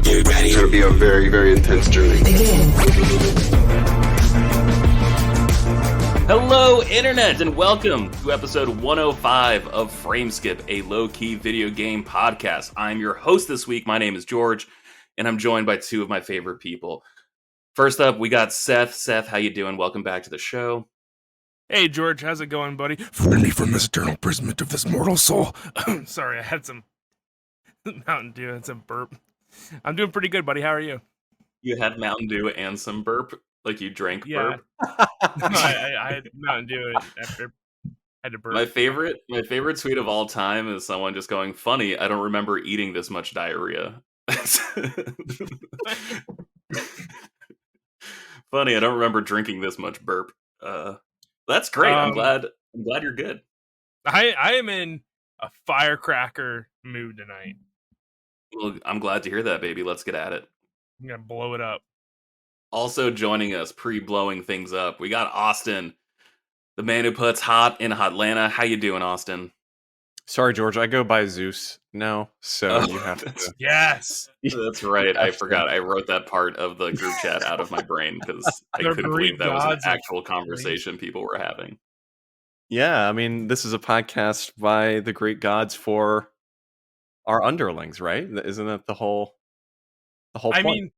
Get ready. It's going to be a very, very intense journey. Hello, Internet, and welcome to episode 105 of Frameskip, a low-key video game podcast. I'm your host this week. My name is George, and I'm joined by two of my favorite people. First up, we got Seth. Seth, how you doing? Welcome back to the show. Hey, George, how's it going, buddy? Free me from this eternal imprisonment of this mortal soul. Sorry, I had some Mountain Dew and some burp. I'm doing pretty good, buddy. How are you? You had Mountain Dew and some burp? Like you drank burp? No, I had Mountain Dew after I had to burp. My favorite tweet of all time is someone just going, funny, I don't remember eating this much diarrhea. Funny, I don't remember drinking this much burp. That's great. I'm glad you're good. I am in a firecracker mood tonight. Well, I'm glad to hear that, baby. Let's get at it. I'm gonna blow it up. Also joining us, pre-blowing things up, we got Austin, the man who puts hot in Hotlanta. How you doing, Austin? Sorry, George. I go by Zeus now, so you have to. Yes, that's right. I forgot. I wrote that part of the group chat out of my brain because I couldn't believe that was an actual conversation people were having. Yeah, I mean, this is a podcast by the Greek gods for our underlings, right? Isn't that the whole point? I mean,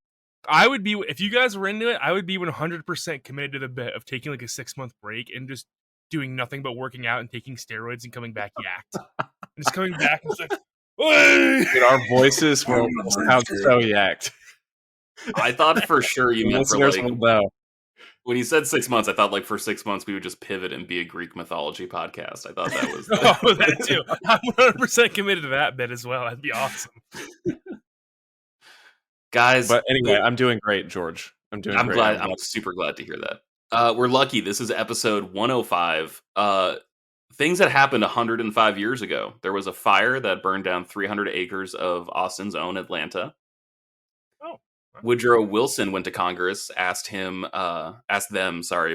I would be, if you guys were into it, I would be 100% committed to the bet of taking like a 6-month break and just doing nothing but working out and taking steroids and coming back yacked. And just coming back and just like, dude, our voices will sound so yacked. I thought for sure you meant for like, know. When you said 6 months, I thought like for 6 months we would just pivot and be a Greek mythology podcast. I thought that was oh, that too. I'm 100% committed to that bit as well. That'd be awesome. Guys, but anyway, I'm doing great, George. I'm great. I'm super glad to hear that. We're lucky. This is episode 105. Things that happened 105 years ago. There was a fire that burned down 300 acres of Austin's own Atlanta. Woodrow Wilson went to Congress, asked them,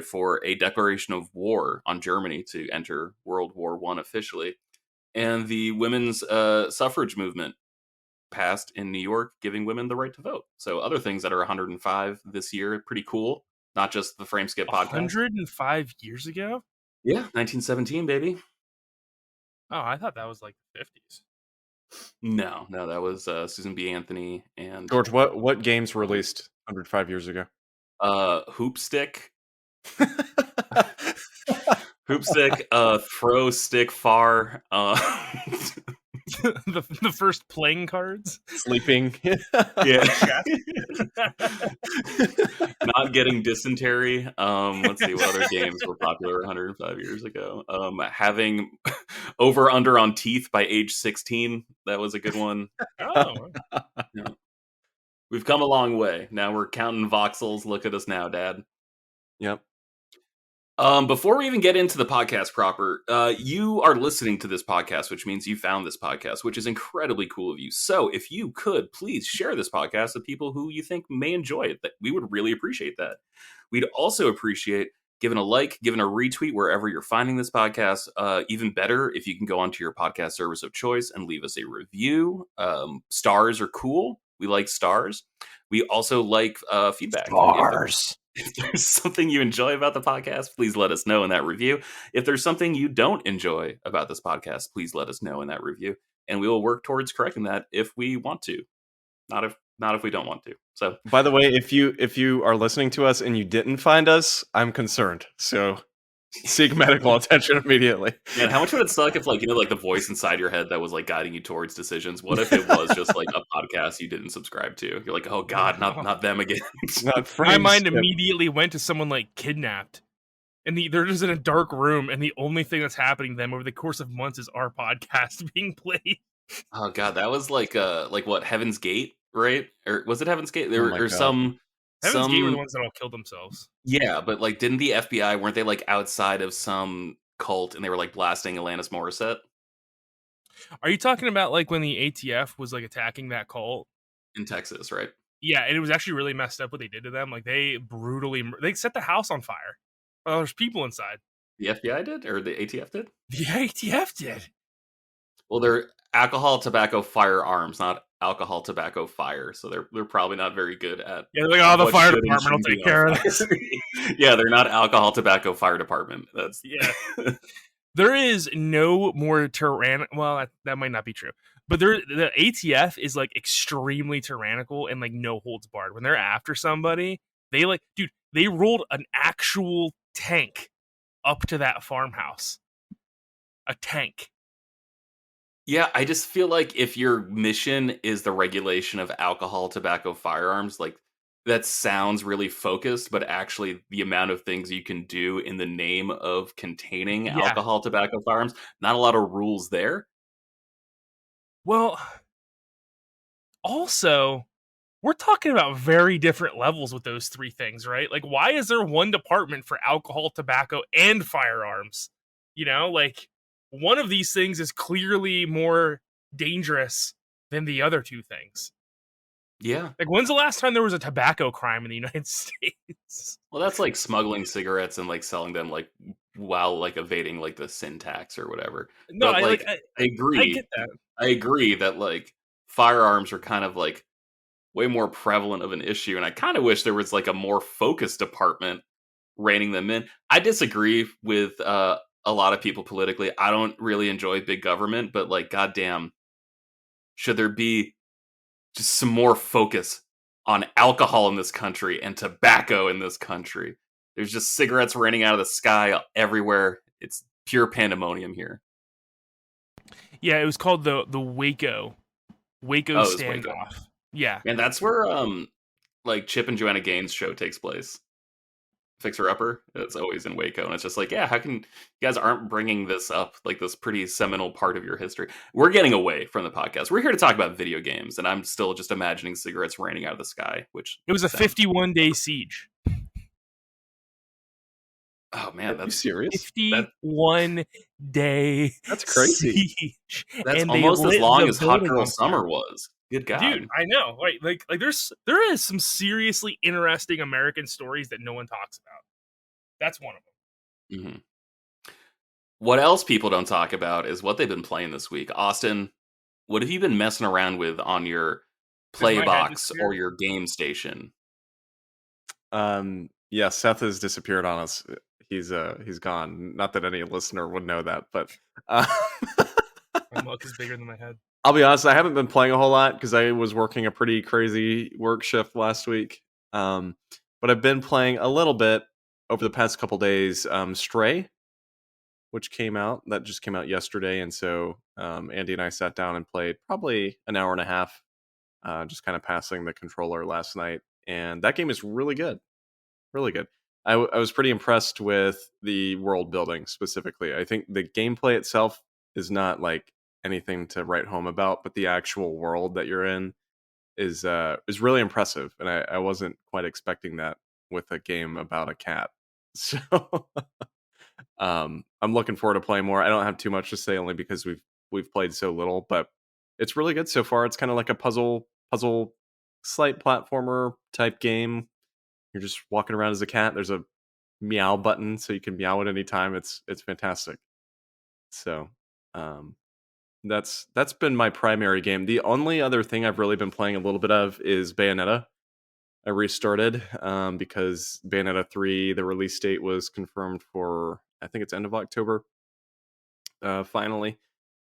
for a declaration of war on Germany to enter World War I officially. And the women's suffrage movement passed in New York, giving women the right to vote. So other things that are 105 this year, pretty cool. Not just the Frameskip podcast. 105 years ago? Yeah, 1917, baby. Oh, I thought that was like the 50s. No, that was Susan B. Anthony and George. What games were released 105 years ago? Hoop stick, throw stick far. The first playing cards, sleeping, yeah, not getting dysentery. Let's see what other games were popular 105 years ago. Having over under on teeth by age 16. That was a good one. Oh, yeah. We've come a long way. Now we're counting voxels. Look at us now, Dad. Yep. Before we even get into the podcast proper, you are listening to this podcast, which means you found this podcast, which is incredibly cool of you. So if you could, please share this podcast with people who you think may enjoy it. That we would really appreciate that. We'd also appreciate giving a like, giving a retweet wherever you're finding this podcast. Even better, if you can go onto your podcast service of choice and leave us a review. Stars are cool. We like stars. We also like feedback. Stars. If there's something you enjoy about the podcast, please let us know in that review. If there's something you don't enjoy about this podcast, please let us know in that review. And we will work towards correcting that if we want to. Not if we don't want to. So, by the way, if you are listening to us and you didn't find us, I'm concerned. So seek medical attention immediately. Man, how much would it suck if, like, you know, like the voice inside your head that was like guiding you towards decisions? What if it was just like a podcast you didn't subscribe to? You're like, oh God, not them again. My mind immediately went to someone like kidnapped, and they're just in a dark room, and the only thing that's happening to them over the course of months is our podcast being played. Oh God, that was like what, Heaven's Gate, right? Or was it Heaven's Gate? There or some. Heaven's Gate were the ones that all killed themselves. Yeah, but like, didn't the FBI, weren't they like outside of some cult and they were like blasting Alanis Morissette? Are you talking about like when the ATF was like attacking that cult? In Texas, right? Yeah, and it was actually really messed up what they did to them. Like they set the house on fire. Well, there's people inside. The FBI did? Or the ATF did? The ATF did. Well, they're alcohol, tobacco, firearms, not alcohol, tobacco, fire. So they're probably not very good at Yeah, like, oh, the what fire should and department will shouldn't be take on care of this. fire. Yeah, they're not alcohol, tobacco, fire department. That's Yeah. There is no more tyrannical. Well, that might not be true, but the ATF is like extremely tyrannical and like no holds barred. When they're after somebody, they like, dude, they rolled an actual tank up to that farmhouse. A tank. Yeah, I just feel like if your mission is the regulation of alcohol, tobacco, firearms, like that sounds really focused, but actually the amount of things you can do in the name of containing Yeah. alcohol, tobacco, firearms, not a lot of rules there. Well, also, we're talking about very different levels with those three things, right? Like, why is there one department for alcohol, tobacco, and firearms? You know, like, one of these things is clearly more dangerous than the other two things. Yeah. Like, when's the last time there was a tobacco crime in the United States? Well, that's like smuggling cigarettes and like selling them like while like evading like the sin tax or whatever. No, But I like, like I I get agree. that. I agree that like firearms are kind of like way more prevalent of an issue, and I kind of wish there was like a more focused department reining them in. I disagree with a lot of people politically. I don't really enjoy big government, but like goddamn, should there be just some more focus on alcohol in this country and tobacco in this country? There's just cigarettes raining out of the sky everywhere. It's pure pandemonium here. Yeah, it was called the Waco Oh, it was Waco. standoff. Yeah. And that's where like Chip and Joanna Gaines' show takes place. Fixer Upper. It's always in Waco, and it's just like, yeah, how can you guys aren't bringing this up, like this pretty seminal part of your history? We're getting away from the podcast. We're here to talk about video games, and I'm still just imagining cigarettes raining out of the sky. Which It was a sounds- 51-day siege. Oh man, Are you that's serious? 51-day That's crazy. siege. that's And they almost as lit long the as Hot building Girl on Summer fire. was. Good God, Dude, I know. Like there is some seriously interesting American stories that no one talks about. That's one of them. Mhm. What else people don't talk about is what they've been playing this week. Austin, what have you been messing around with on your Does my head Playbox disappear? or your game station? Yeah, Seth has disappeared on us. He's gone. Not that any listener would know that, but uh, My mouth is bigger than my head. I'll be honest. I haven't been playing a whole lot because I was working a pretty crazy work shift last week. But I've been playing a little bit over the past couple days. Stray, which came out, that just came out yesterday, and so Andy and I sat down and played probably an hour and a half, just kind of passing the controller last night, and that game is really good. Really good. I was pretty impressed with the world building specifically. I think the gameplay itself is not like anything to write home about, but the actual world that you're in is really impressive, and I wasn't quite expecting that with a game about a cat. So I'm looking forward to playing more. I don't have too much to say only because we've played so little, but it's really good so far. It's kind of like a puzzle slight platformer type game. You're just walking around as a cat. There's a meow button, so you can meow at any time. It's fantastic. So that's been my primary game. The only other thing I've really been playing a little bit of is Bayonetta. I restarted because Bayonetta 3, the release date was confirmed for, I think it's end of October, finally.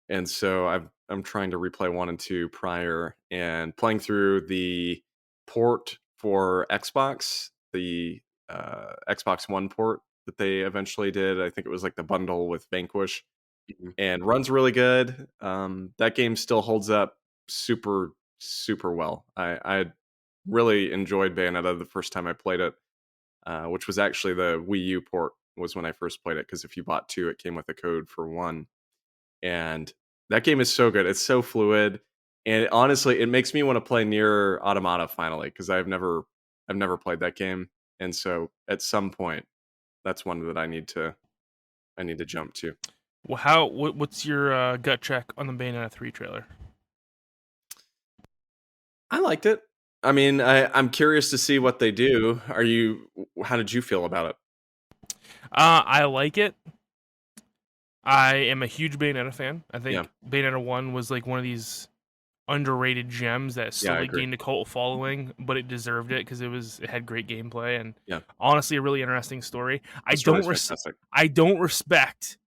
And so I'm trying to replay 1 and 2 prior, and playing through the port for Xbox, the Xbox One port that they eventually did. I think it was like the bundle with Vanquish, and runs really good. That game still holds up super well. I really enjoyed Bayonetta the first time I played it, which was actually the Wii U port was when I first played it, because if you bought 2, it came with a code for 1. And that game is so good. It's so fluid, and honestly, it makes me want to play Nier Automata finally, because I've never played that game, and so at some point, that's one that I need to jump to. Well, what's your gut check on the Bayonetta 3 trailer? I liked it. I mean, I'm curious to see what they do. How did you feel about it? I like it. I am a huge Bayonetta fan. I think Yeah. Bayonetta 1 was like one of these underrated gems that Yeah, I slowly agree. gained a cult following, but it deserved it because it had great gameplay and Yeah. honestly a really interesting story. The story's fantastic. I don't respect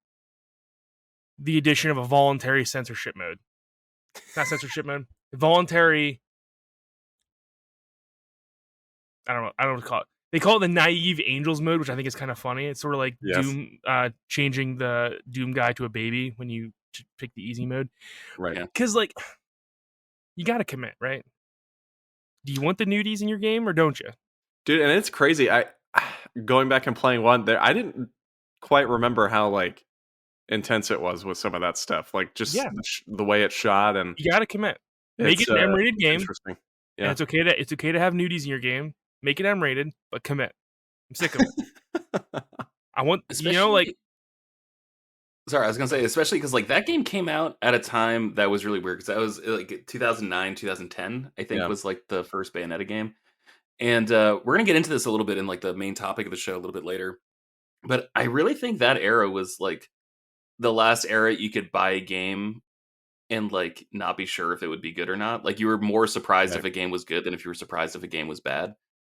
the addition of a voluntary censorship mode. Not censorship mode. Voluntary. I don't know what to call it. They call it the naive angels mode, which I think is kind of funny. It's sort of like Yes. Doom changing the Doom guy to a baby when you pick the easy mode. Right. Yeah. Because like you got to commit, right? Do you want the nudies in your game or don't you? Dude, and it's crazy. I going back and playing one there, I didn't quite remember how like intense it was with some of that stuff. Like just Yeah. the way it's shot, and You got to commit. Make it an M-rated game. Interesting. And Yeah. it's okay to have nudies in your game. Make it M-rated, but commit. I'm sick of it. I want like. Sorry, I was gonna say, especially because like that game came out at a time that was really weird because that was like 2009, 2010, I think was like the first Bayonetta game, and we're gonna get into this a little bit in like the main topic of the show a little bit later. But I really think that era was like the last era you could buy a game and like not be sure if it would be good or not. Like you were more surprised if a game was good than if you were surprised if a game was bad.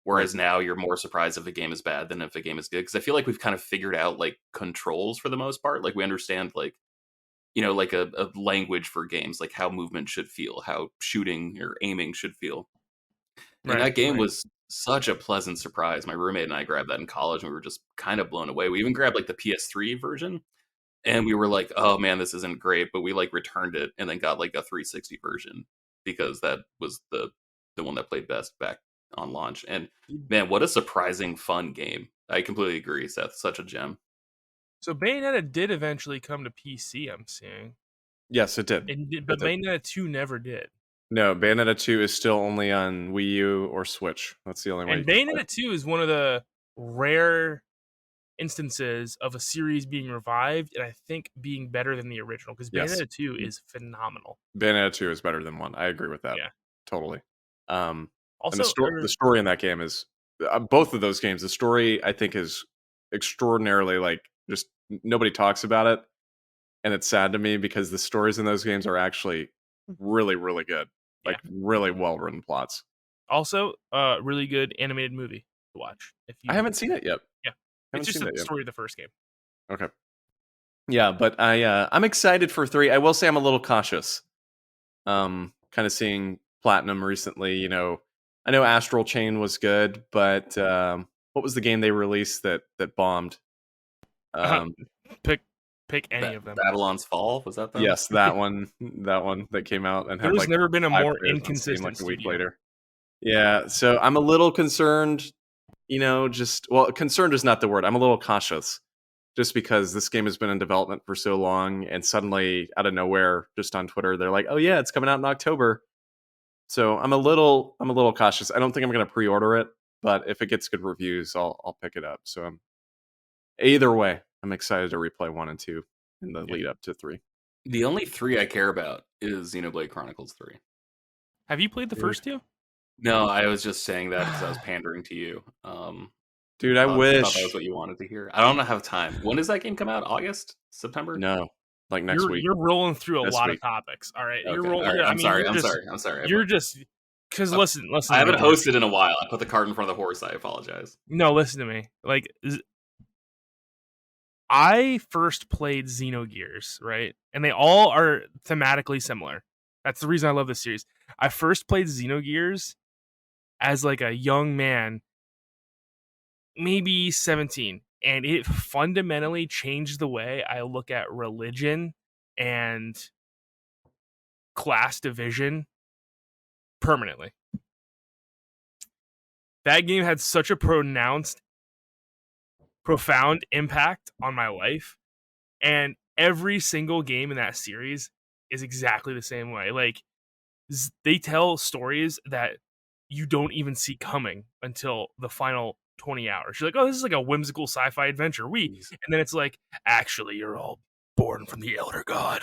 Whereas now you're more surprised if a game is bad than if a game is good. Because I feel like we've kind of figured out like controls for the most part. Like we understand like, like a language for games, like how movement should feel, how shooting or aiming should feel. And that game was such a pleasant surprise. My roommate and I grabbed that in college and we were just kind of blown away. We even grabbed like the PS3 version and we were like, oh man, this isn't great. But we like returned it and then got like a 360 version because that was the one that played best back on launch. And man, what a surprising fun game. I completely agree, Seth. Such a gem. So Bayonetta did eventually come to PC, I'm seeing. Yes, it did. But Bayonetta 2 never did. No, Bayonetta 2 is still only on Wii U or Switch. That's the only way. And Bayonetta 2 is one of the rare instances of a series being revived and I think being better than the original because Bayonetta 2 is phenomenal. Bayonetta 2 is better than 1. I agree with that. Yeah. Totally. Also, the story in that game is both of those games. The story I think is extraordinarily like just nobody talks about it, and it's sad to me because the stories in those games are actually really, really good. Like really well written plots. Also, really good animated movie to watch. I haven't seen it yet. Yeah, it's just the story of the first game. Okay. Yeah, but I'm excited for 3. I will say I'm a little cautious. Kind of seeing Platinum recently, I know Astral Chain was good, but what was the game they released that bombed? Pick any of them. Babylon's Fall, was that them? Yes, that one that came out and there's never been a more inconsistent like a week later. Yeah, so I'm a little concerned, concerned is not the word. I'm a little cautious just because this game has been in development for so long and suddenly out of nowhere just on Twitter they're like, "Oh yeah, it's coming out in October." So I'm a little cautious. I don't think I'm going to pre-order it, but if it gets good reviews, I'll pick it up. So either way, I'm excited to replay 1 and 2 in the lead up to 3. The only 3 I care about is Xenoblade Chronicles 3. Have you played the first 2? No, I was just saying that because I was pandering to you. Dude, I wish that was what you wanted to hear. I don't have time. When does that game come out? August? September? No, like next week. You're rolling through a lot of topics. All right, okay. you're rolling. All right. I'm sorry. You're just because listen. I haven't hosted in a while. I put the cart in front of the horse. I apologize. No, listen to me. Like, I first played Xenogears, right? And they all are thematically similar. That's the reason I love this series. I first played Xenogears as like a young man, maybe 17, and it fundamentally changed the way I look at religion and class division permanently. That game had such a profound impact on my life, and every single game in that series is exactly the same way. Like, they tell stories that you don't even see coming until the final 20 hours. You're like, oh, this is like a whimsical sci-fi adventure. And then it's like, actually, you're all born from the Elder God,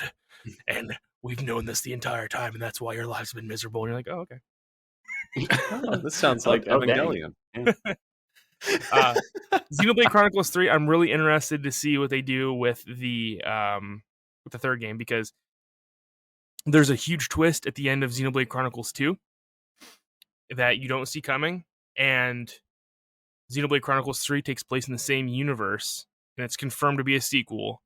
and we've known this the entire time, and that's why your lives have been miserable. And you're like, oh, okay. This sounds like Evangelion. Xenoblade Chronicles 3, I'm really interested to see what they do with the third game, because there's a huge twist at the end of Xenoblade Chronicles 2 that you don't see coming, and Xenoblade Chronicles 3 takes place in the same universe, and it's confirmed to be a sequel.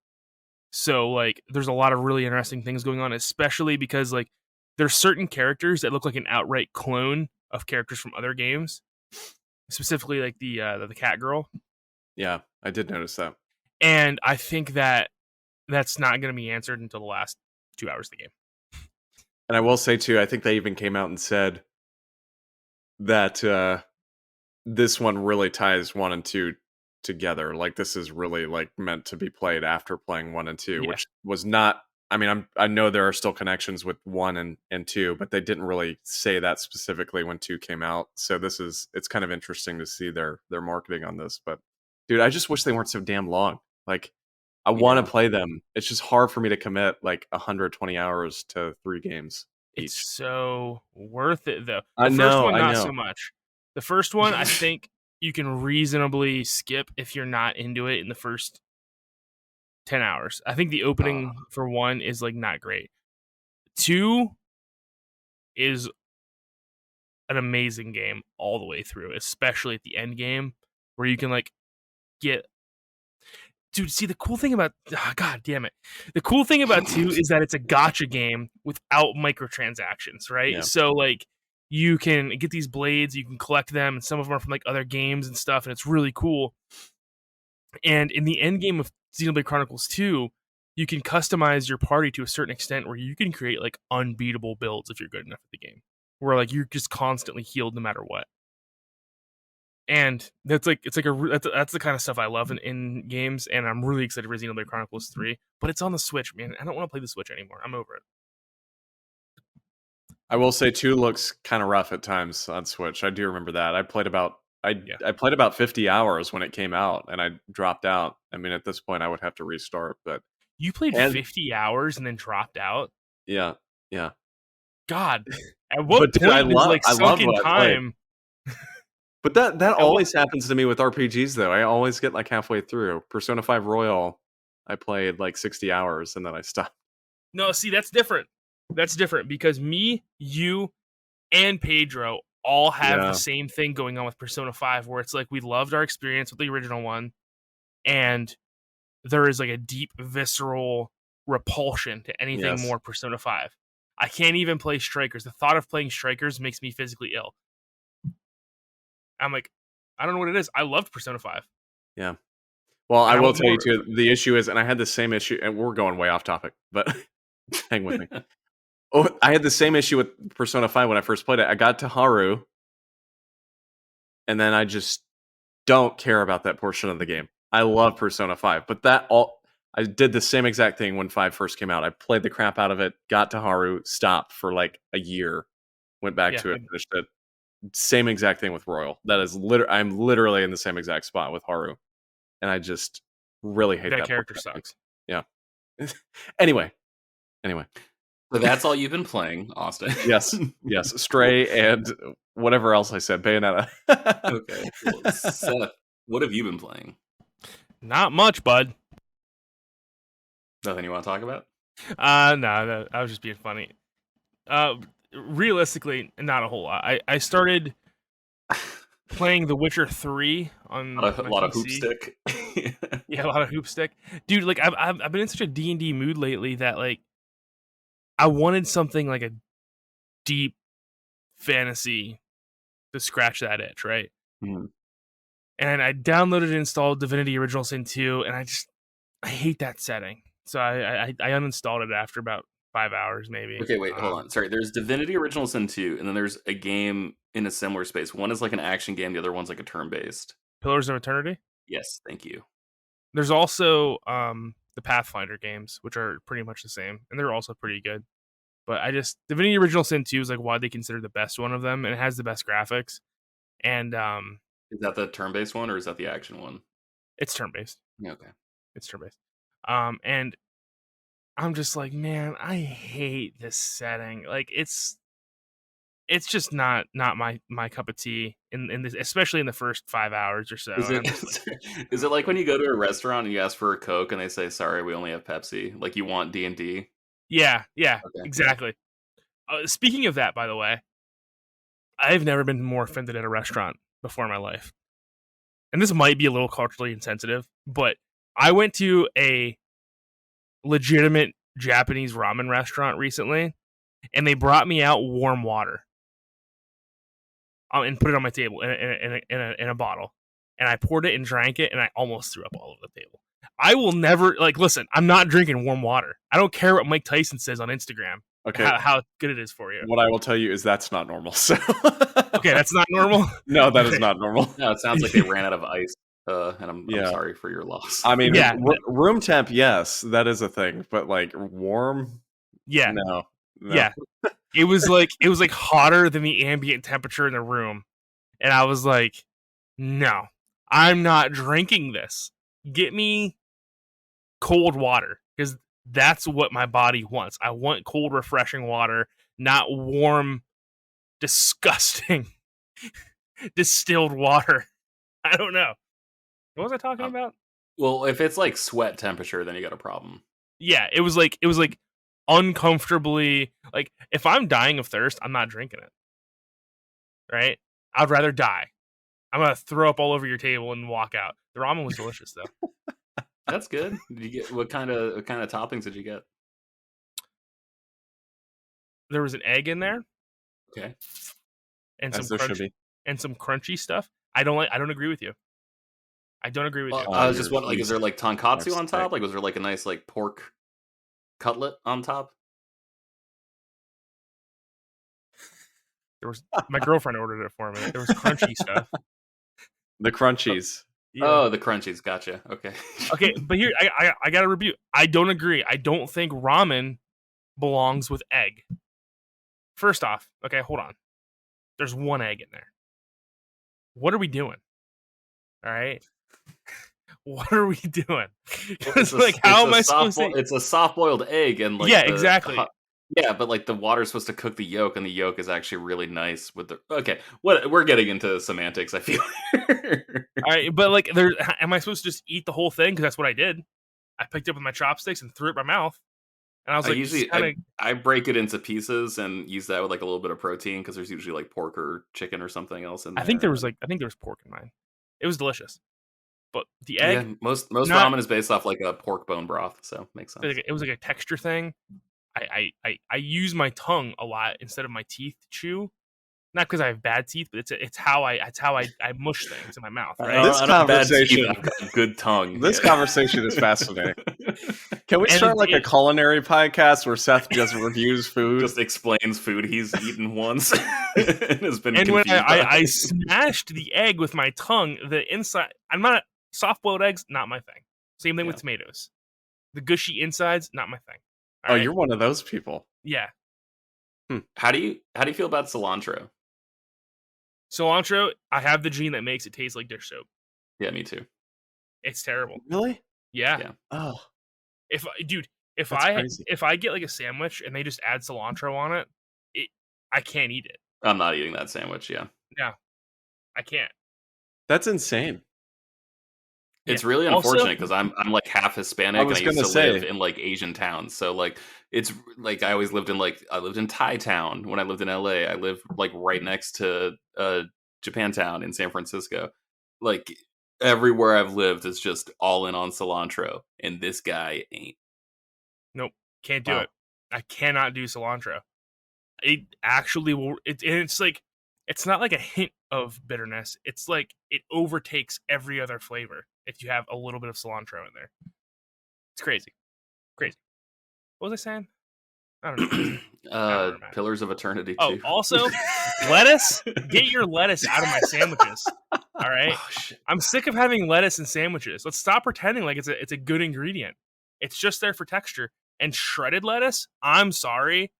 So, like, there's a lot of really interesting things going on, especially because, like, there's certain characters that look like an outright clone of characters from other games, specifically like the cat girl. Yeah, I did notice that. And I think that that's not going to be answered until the last 2 hours of the game. And I will say too, I think they even came out and said that this one really ties 1 and 2 together. Like, this is really like meant to be played after playing 1 and 2, Yeah. which was not. I mean, I know there are still connections with 1 and 2, but they didn't really say that specifically when 2 came out. So it's kind of interesting to see their marketing on this. But dude, I just wish they weren't so damn long. Like, I want to play them. It's just hard for me to commit like 120 hours to 3 games It's each. so worth it, though. I The first know, one, I not know. so much. The first one, I think you can reasonably skip if you're not into it in the first 10 hours. I think the opening for 1 is like not great. 2 is an amazing game all the way through, especially at the end game where you can like get. Dude, see, the cool thing about God damn it, the cool thing about 2 is that it's a gacha game without microtransactions, right? Yeah. So like you can get these blades, you can collect them, and some of them are from like other games and stuff, and it's really cool. And in the end game of Xenoblade Chronicles 2, you can customize your party to a certain extent where you can create like unbeatable builds if you're good enough at the game, where like you're just constantly healed no matter what. And that's like that's the kind of stuff I love in games, and I'm really excited for Xenoblade Chronicles 3. But it's on the Switch, man. I don't want to play the Switch anymore. I'm over it. I will say 2 looks kind of rough at times on Switch. I do remember that. I played about 50 hours when it came out, and I dropped out. I mean, at this point, I would have to restart. But You played And- 50 hours and then dropped out? yeah. God, at what But, dude, point I is love- like I love sunken what I played. time? But that always happens to me with RPGs, though. I always get like halfway through. Persona 5 Royal, I played like 60 hours and then I stopped. No, see, that's different. That's different because me, you, and Pedro all have Yeah. the same thing going on with Persona 5, where it's like we loved our experience with the original one, and there is like a deep, visceral repulsion to anything Yes. more Persona 5. I can't even play Strikers. The thought of playing Strikers makes me physically ill. I'm like, I don't know what it is. I loved Persona 5. Yeah. Well, I I will want tell you more. too, the issue is, and I had the same issue, and we're going way off topic, but hang with me. I had the same issue with Persona 5 when I first played it. I got to Haru, and then I just don't care about that portion of the game. I love Persona 5, but I did the same exact thing when 5 first came out. I played the crap out of it, got to Haru, stopped for like a year, went back Yeah, to it, finished it. Same exact thing with Royal. That is I'm literally in the same exact spot with Haru, and I just really hate that character portion of sucks. it. Anyway, So that's all you've been playing, Austin. yes, Stray and whatever else I said, Bayonetta. Okay. Cool. Seth, what have you been playing? Not much, bud. Nothing you want to talk about? No, I was just being funny. Realistically, not a whole lot. I started playing The Witcher 3 on A lot of PC. hoop stick. Yeah, a lot of hoop stick, dude. Like I've been in such a D&D mood lately that like I wanted something like a deep fantasy to scratch that itch, right? Mhm. And I downloaded and installed Divinity Original Sin 2, and I hate that setting. So I uninstalled it after about 5 hours, maybe. Okay, wait, hold on. Sorry, there's Divinity Original Sin 2, and then there's a game in a similar space. One is like an action game, the other one's like a turn-based. Pillars of Eternity. Yes, thank you. There's also the Pathfinder games, which are pretty much the same, and they're also pretty good. But Divinity Original Sin 2 is like widely considered the best one of them, and it has the best graphics. And Is that the turn-based one, or is that the action one? it's turn-based. Okay. It's turn-based. And I'm just like, man, I hate this setting. Like, it's it's just not my cup of tea in this, especially in the first 5 hours or so. Is And it I'm just like, is it like when you go to a restaurant and you ask for a Coke and they say, "Sorry, we only have Pepsi." Like you want D&D? yeah, Okay. exactly. Speaking of that, by the way, I've never been more offended at a restaurant before in my life. And this might be a little culturally insensitive, but I went to a legitimate Japanese ramen restaurant recently, and they brought me out warm water and put it on my table in a bottle. And I poured it and drank it, and I almost threw up all over the table. I will never, like, listen, I'm not drinking warm water. I don't care what Mike Tyson says on Instagram, Okay. how good it is for you. What I will tell you is that's not normal. So Okay, that's not normal. no, that is Okay. not normal. No, it sounds like they ran out of ice. And I'm Yeah. sorry for your loss. I mean, Yeah. room temp, yes, that is a thing, but like warm, Yeah, no. yeah. It was like hotter than the ambient temperature in the room, and I was like, no, I'm not drinking this. Get me cold water, because that's what my body wants. I want cold, refreshing water, not warm, disgusting distilled water. I don't know. What was I talking about? Well, if it's like sweat temperature, then you got a problem. Yeah, it was like uncomfortably, like, if I'm dying of thirst, I'm not drinking it. Right? I'd rather die. I'm gonna throw up all over your table and walk out. The ramen was delicious though. That's good. Did you get what kind of toppings did you get? There was an egg in there Okay. and As some there should be. crunchy stuff. I don't agree with you. I don't agree with you. I was just your wondering, like, is there like tonkatsu on steak. top? Like, was there like a nice like pork cutlet on top? There was my girlfriend ordered it for me. There was crunchy stuff. The crunchies. Yeah. Oh, the crunchies. Gotcha. Okay. Okay, but here I got to review. I don't agree. I don't think ramen belongs with egg. First off, okay, hold on. There's one egg in there. What are we doing? All right. What are we doing? Because like, how am I supposed to? It's a soft-boiled egg, and like, Yeah, exactly. Yeah, but like the water's supposed to cook the yolk, and the yolk is actually really nice with the. Okay, what we're getting into semantics, I feel. All right, but like, there, am I supposed to just eat the whole thing? Because that's what I did. I picked it up with my chopsticks and threw it in my mouth, and I was like, usually kinda, I break it into pieces and use that with like a little bit of protein, because there's usually like pork or chicken or something else in there. I think there was pork in mine. It was delicious, but the egg, Yeah, most not- ramen is based off like a pork bone broth, so makes sense. it was like a texture thing. I use my tongue a lot instead of my teeth to chew. Not because I have bad teeth, but it's how I mush things in my mouth. Right? This I don't have bad conversation- teeth, I've got a good tongue. This Yeah. conversation is fascinating. Can we And start like a it- culinary podcast where Seth just reviews food? Just explains food he's eaten once and has been And when confused by I it. smashed the egg with my tongue, the inside, I'm not, soft boiled eggs, not my thing. Same thing with tomatoes. The gushy insides, not my thing. All Oh, right? you're one of those people. Yeah. How do you feel about cilantro? Cilantro, I have the gene that makes it taste like dish soap. Yeah, me too. It's terrible. Really? Yeah. Yeah. Oh, If That's crazy. if I get like a sandwich and they just add cilantro on it, I can't eat it. I'm not eating that sandwich. Yeah, No, I can't. that's insane. it's Yeah. really Also- unfortunate because I'm like half Hispanic I and was I used gonna to say- live in like Asian towns. So like it's like I always lived in Thai town when I lived in LA. I lived like right next to Japantown in San Francisco. Like everywhere I've lived is just all in on cilantro, and this guy ain't. Can't do Wow. it. I cannot do cilantro. It actually will. It's like, it's not like a hint of bitterness. It's like it overtakes every other flavor if you have a little bit of cilantro in there. It's crazy. What was I saying? I don't know. remember. Pillars of Eternity. Oh, too. also, lettuce. Get your lettuce out of my sandwiches. All right. Oh, shit. I'm sick of having lettuce in sandwiches. Let's stop pretending like it's a good ingredient. It's just there for texture. And shredded lettuce, I'm sorry,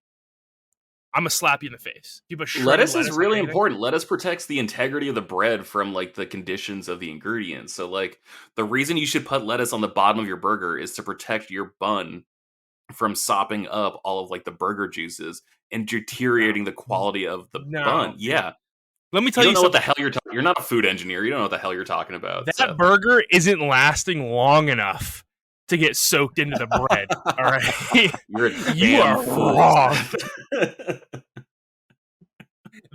I'm gonna slap you in the face. You put shredded Lettuce is on really anything. important. Lettuce protects the integrity of the bread from like the conditions of the ingredients. So like the reason you should put lettuce on the bottom of your burger is to protect your bun from sopping up all of like the burger juices and deteriorating the quality of the bun. Yeah. Let me tell You you don't know what something. the hell you're talking. You're not a food engineer. You don't know what the hell you're talking about. That burger isn't lasting long enough to get soaked into the bread. All right, You're a you damn are fool. wrong.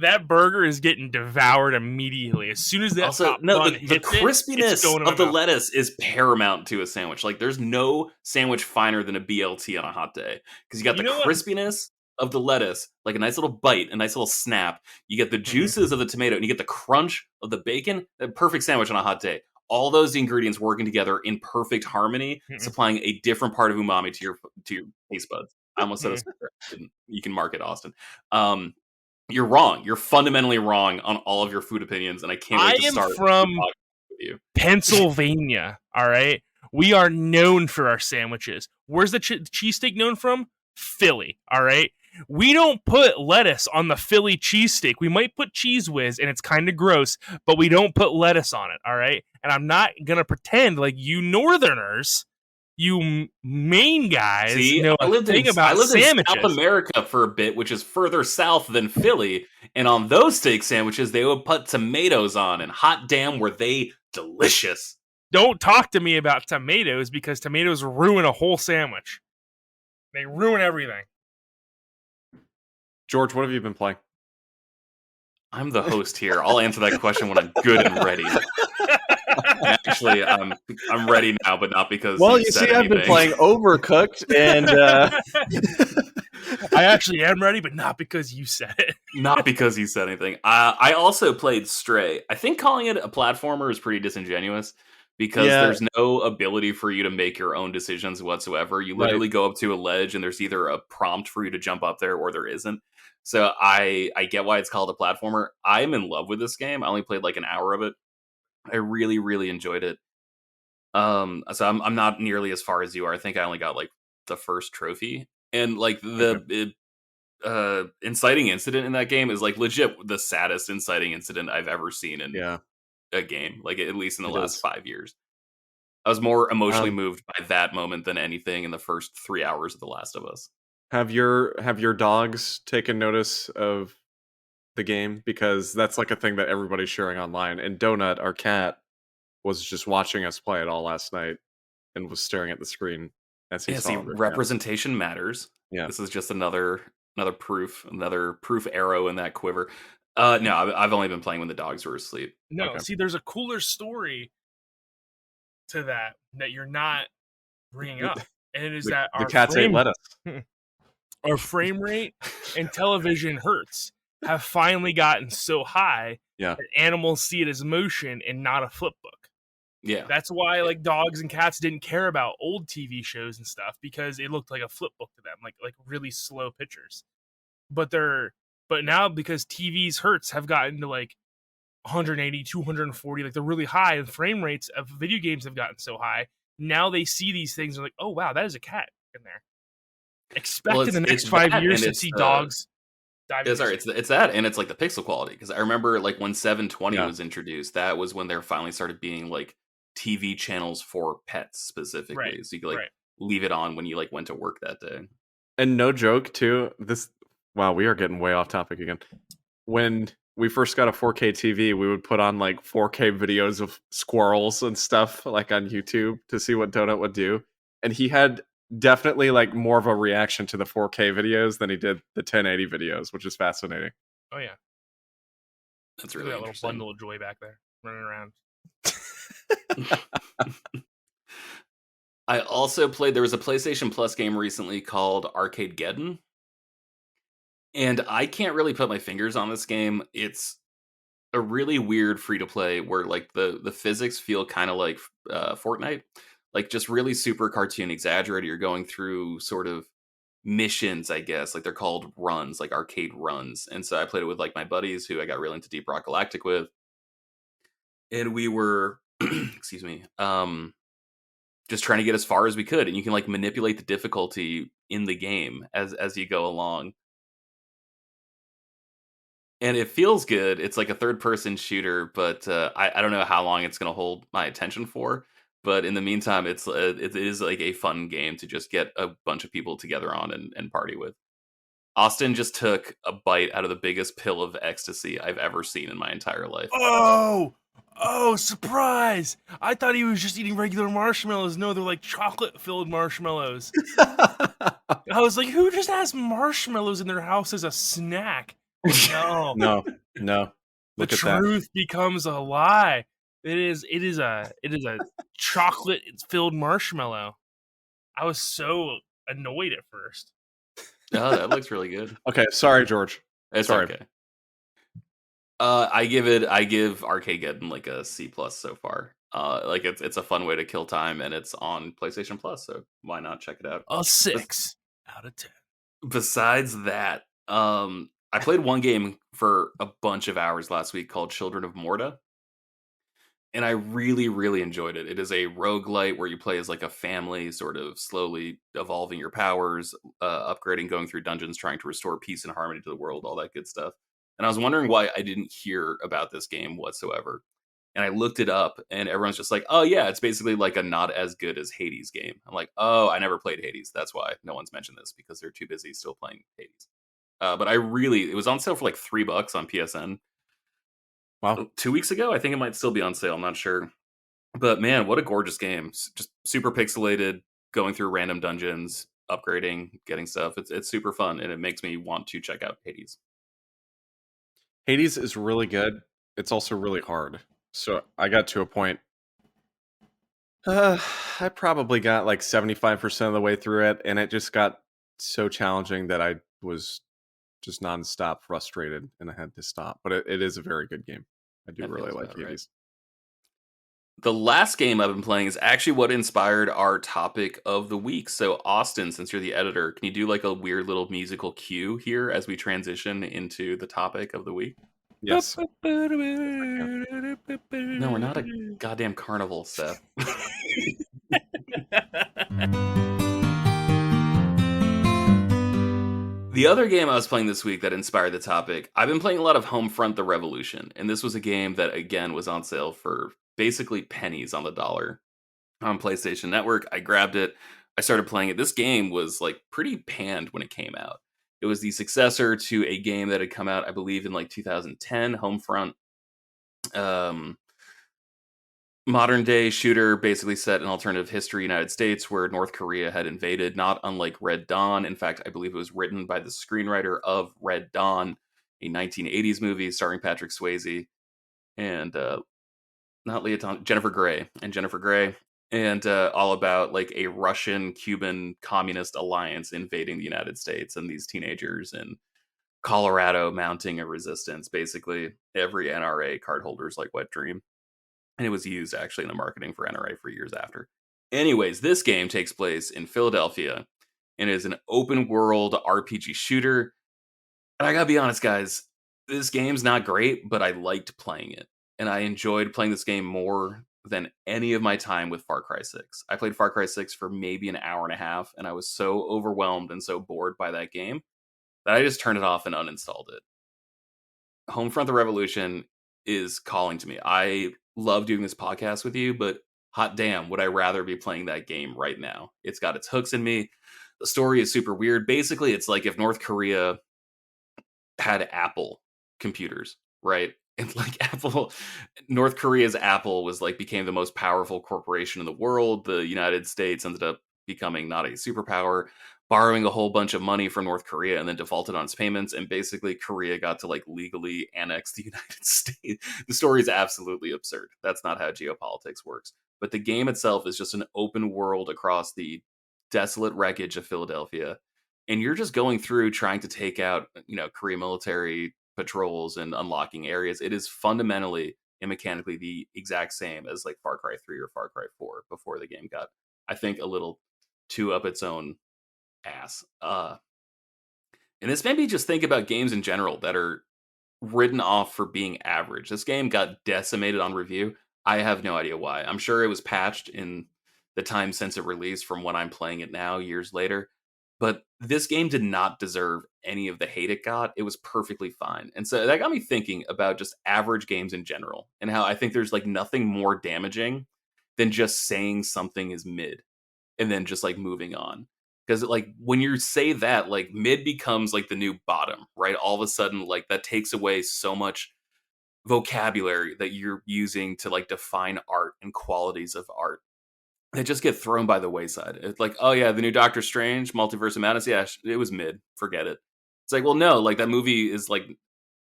That burger is getting devoured immediately as soon as that top bun the hits crispiness it's going in of the my mouth. lettuce is paramount to a sandwich. Like, there's no sandwich finer than a BLT on a hot day, because you got You the know what? crispiness of the lettuce, like a nice little bite, a nice little snap. You get the juices of the tomato, and you get the crunch of the bacon. A perfect sandwich on a hot day. All those ingredients working together in perfect harmony, supplying a different part of umami to your taste buds. I almost said this. You can mark it, Austin. You're wrong. You're fundamentally wrong on all of your food opinions, and I can't wait to start from with you. Pennsylvania. All right, we are known for our sandwiches. Where's the cheesesteak known from? Philly. All right, we don't put lettuce on the Philly cheesesteak. We might put Cheese Whiz, and it's kind of gross, but we don't put lettuce on it. All right, and I'm not gonna pretend like you Northerners, you Maine guys, know I lived in sandwiches. South America for a bit, which is further south than Philly, and on those steak sandwiches, they would put tomatoes on, and hot damn, were they delicious. Don't talk to me about tomatoes, because tomatoes ruin a whole sandwich. They ruin everything. George, what have you been playing? I'm the host here. I'll answer that question when I'm good and ready. Actually, I'm ready now, but not because. Well, you see, I've been playing Overcooked, and I actually am ready, but not because you said it. Not because you said anything. I also played Stray. I think calling it a platformer is pretty disingenuous, because there's no ability for you to make your own decisions whatsoever. You literally go up to a ledge, and there's either a prompt for you to jump up there, or there isn't. So I get why it's called a platformer. I'm in love with this game. I only played like an hour of it. I really, really enjoyed it. So I'm not nearly as far as you are. I think I only got like the first trophy, and like the inciting incident in that game is like legit the saddest inciting incident I've ever seen in a game, like at least in the last 5 years. I was more emotionally moved by that moment than anything in the first 3 hours of The Last of Us. Have your dogs taken notice of the game? Because that's like a thing that everybody's sharing online. And Donut, our cat, was just watching us play it all last night and was staring at the screen as he saw it. Representation matters. Yeah, this is just another proof arrow in that quiver. No, I've only been playing when the dogs were asleep. No, see, there's a cooler story to that you're not bringing up, and it is that the cats ate lettuce. Our frame rate and television hertz have finally gotten so high that animals see it as motion and not a flip book. Yeah, that's why like dogs and cats didn't care about old TV shows and stuff, because it looked like a flip book to them, like really slow pictures. But now, because TV's hertz have gotten to like 180, 240, like they're really high, and frame rates of video games have gotten so high. Now they see these things and they're like, oh wow, that is a cat in there. Expect in the next 5 years to see dogs. It's that, and it's like the pixel quality, because I remember like when 720 was introduced, that was when there finally started being like TV channels for pets specifically, so you could like leave it on when you like went to work that day. And no joke, too. Wow, we are getting way off topic again. When we first got a 4K TV, we would put on like 4K videos of squirrels and stuff like on YouTube to see what Donut would do, and he had definitely like more of a reaction to the 4K videos than he did the 1080 videos, which is fascinating. Oh yeah, that's really that little bundle of joy back there running around. I also played. There was a PlayStation Plus game recently called Arcadegeddon, and I can't really put my fingers on this game. It's a really weird free to play where like the physics feel kind of like Fortnite. Like just really super cartoon exaggerated. You're going through sort of missions, I guess. Like they're called runs, like arcade runs. And so I played it with like my buddies who I got really into Deep Rock Galactic with. And we were, excuse me, just trying to get as far as we could. And you can like manipulate the difficulty in the game as you go along. And it feels good. It's like a third person shooter, but I don't know how long it's going to hold my attention for. But in the meantime, it is like a fun game to just get a bunch of people together on and party with. Austin just took a bite out of the biggest pill of ecstasy I've ever seen in my entire life. Oh, surprise! I thought he was just eating regular marshmallows. No, they're like chocolate-filled marshmallows. I was like, who just has marshmallows in their house as a snack? No. No. The Look at that. truth becomes a lie. It is a chocolate-filled marshmallow. I was so annoyed at first. Oh, that looks really good. Okay, sorry, George. It's Sorry. okay. I give Arcageddon like a C+ so far. Like it's a fun way to kill time, and it's on PlayStation Plus, so why not check it out? A 6 out of 10. Besides that, I played one game for a bunch of hours last week called Children of Morta, and I really, really enjoyed it. It is a roguelite where you play as like a family, sort of slowly evolving your powers, upgrading, going through dungeons, trying to restore peace and harmony to the world, all that good stuff. And I was wondering why I didn't hear about this game whatsoever. And I looked it up, and everyone's just like, oh, yeah, it's basically like a not as good as Hades game. I'm like, oh, I never played Hades. That's why no one's mentioned this, because they're too busy still playing Hades. But it was on sale for like $3 on PSN. Wow. 2 weeks ago. I think it might still be on sale. I'm not sure. But man, what a gorgeous game. Just super pixelated, going through random dungeons, upgrading, getting stuff. It's super fun, and it makes me want to check out Hades. Hades is really good. It's also really hard. So I got to a point. I probably got like 75% of the way through it, and it just got so challenging that I was just nonstop frustrated, and I had to stop. But it is a very good game. I do That really feels like about right. Hades. The last game I've been playing is actually what inspired our topic of the week. So, Austin, since you're the editor, can you do like a weird little musical cue here as we transition into the topic of the week? Yes. No, we're not a goddamn carnival, Seth. The other game I was playing this week that inspired the topic, I've been playing a lot of Homefront: The Revolution, and this was a game that, again, was on sale for basically pennies on the dollar on PlayStation Network. I grabbed it. I started playing it. This game was like pretty panned when it came out. It was the successor to a game that had come out, I believe, in like 2010, Homefront. Modern day shooter, basically set in alternative history United States where North Korea had invaded, not unlike Red Dawn. In fact, I believe it was written by the screenwriter of Red Dawn, a 1980s movie starring Patrick Swayze and not Leah Jennifer Grey, and all about like a Russian-Cuban communist alliance invading the United States and these teenagers in Colorado mounting a resistance. Basically, every NRA cardholder's like wet dream. And it was used actually in the marketing for NRA for years after. Anyways, this game takes place in Philadelphia and is an open world RPG shooter. And I gotta be honest, guys, this game's not great, but I liked playing it. And I enjoyed playing this game more than any of my time with Far Cry 6. I played Far Cry 6 for maybe an hour and a half, and I was so overwhelmed and so bored by that game that I just turned it off and uninstalled it. Homefront: The Revolution is calling to me. I love doing this podcast with you, but hot damn, would I rather be playing that game right now? It's got its hooks in me. The story is super weird. Basically, it's like if North Korea had Apple computers, right? And like North Korea's Apple was like became the most powerful corporation in the world. The United States ended up becoming not a superpower, borrowing a whole bunch of money from North Korea and then defaulted on its payments. And basically Korea got to like legally annex the United States. The story is absolutely absurd. That's not how geopolitics works. But the game itself is just an open world across the desolate wreckage of Philadelphia. And you're just going through trying to take out, Korean military patrols and unlocking areas. It is fundamentally and mechanically the exact same as like Far Cry 3 or Far Cry 4 before the game got, I think, a little too up its own ass. And this made me just think about games in general that are written off for being average. This game got decimated on review. I have no idea why. I'm sure it was patched in the time since it released from when I'm playing it now, years later. But this game did not deserve any of the hate it got. It was perfectly fine. And so that got me thinking about just average games in general and how I think there's like nothing more damaging than just saying something is mid and then just like moving on. Because like when you say that, like mid becomes like the new bottom, right? All of a sudden, like that takes away so much vocabulary that you're using to like define art and qualities of art. They just get thrown by the wayside. It's like, oh yeah, the new Doctor Strange, Multiverse of Madness, yeah, it was mid. Forget it. It's like, well, no, like that movie is like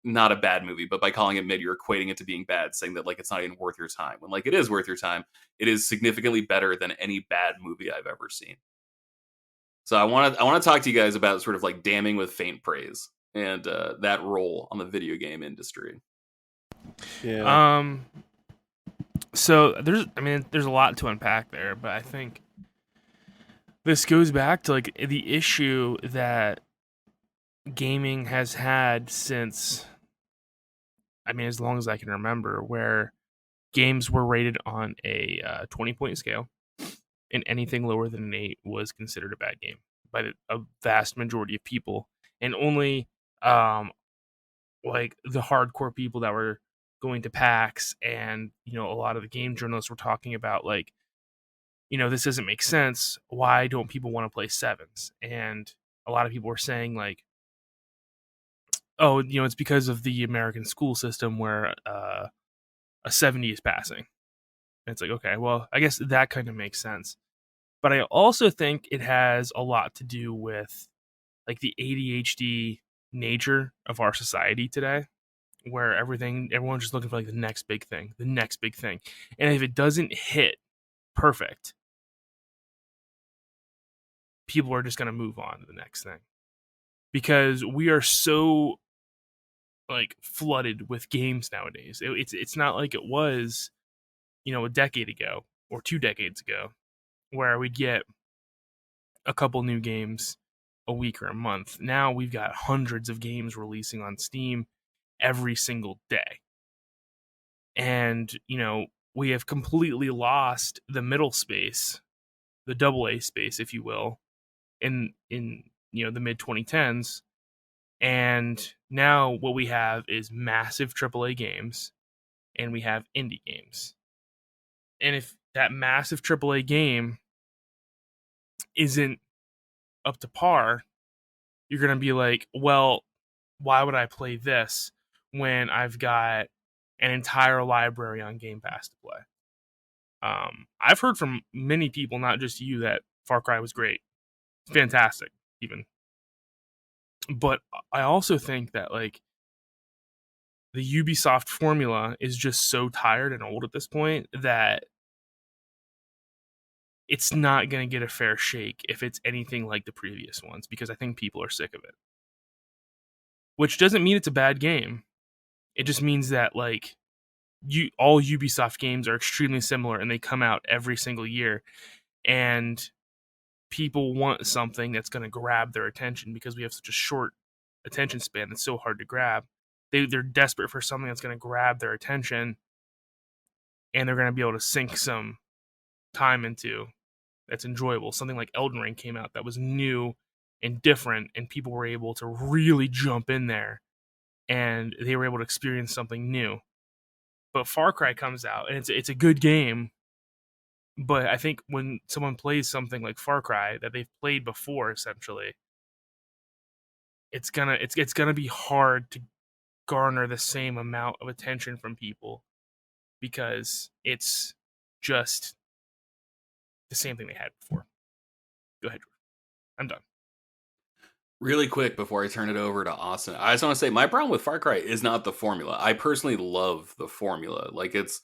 not a bad movie, but by calling it mid, you're equating it to being bad, saying that like it's not even worth your time. When like it is worth your time, it is significantly better than any bad movie I've ever seen. So I want to talk to you guys about sort of like damning with faint praise and that role on the video game industry. Yeah. So there's a lot to unpack there, but I think this goes back to like the issue that gaming has had since, as long as I can remember, where games were rated on a 20-point scale, and anything lower than an 8 was considered a bad game by a vast majority of people, and only like the hardcore people that were going to PAX, and a lot of the game journalists were talking about like, this doesn't make sense. Why don't people want to play 7s? And a lot of people were saying like, oh, it's because of the American school system where a 70 is passing. And it's like, okay, well, I guess that kind of makes sense. But I also think it has a lot to do with like the ADHD nature of our society today, where everyone's just looking for like the next big thing. And if it doesn't hit perfect, people are just going to move on to the next thing. Because we are so like flooded with games nowadays. It's not like it was, a decade ago or 2 decades ago, where we'd get a couple new games a week or a month. Now we've got hundreds of games releasing on Steam every single day. And, we have completely lost the middle space, the AA space, if you will, in the mid 2010s. And now what we have is massive AAA games, and we have indie games. And if that massive AAA game isn't up to par, you're going to be like, well, why would I play this when I've got an entire library on Game Pass to play? I've heard from many people, not just you, that Far Cry was great. Fantastic, even. But I also think that, like, the Ubisoft formula is just so tired and old at this point that it's not going to get a fair shake if it's anything like the previous ones, because I think people are sick of it. Which doesn't mean it's a bad game. It just means that, like, all Ubisoft games are extremely similar and they come out every single year. And people want something that's going to grab their attention because we have such a short attention span that's so hard to grab. They're desperate for something that's going to grab their attention, and they're going to be able to sink some time into that's enjoyable. Something like Elden Ring came out that was new and different, and people were able to really jump in there, and they were able to experience something new. But Far Cry comes out, and it's a good game, but I think when someone plays something like Far Cry that they've played before, essentially, it's gonna be hard to garner the same amount of attention from people, because it's just the same thing they had before. Go ahead, George. I'm done. Really quick before I turn it over to Austin, I just want to say my problem with Far Cry is not the formula. I personally love the formula. Like, it's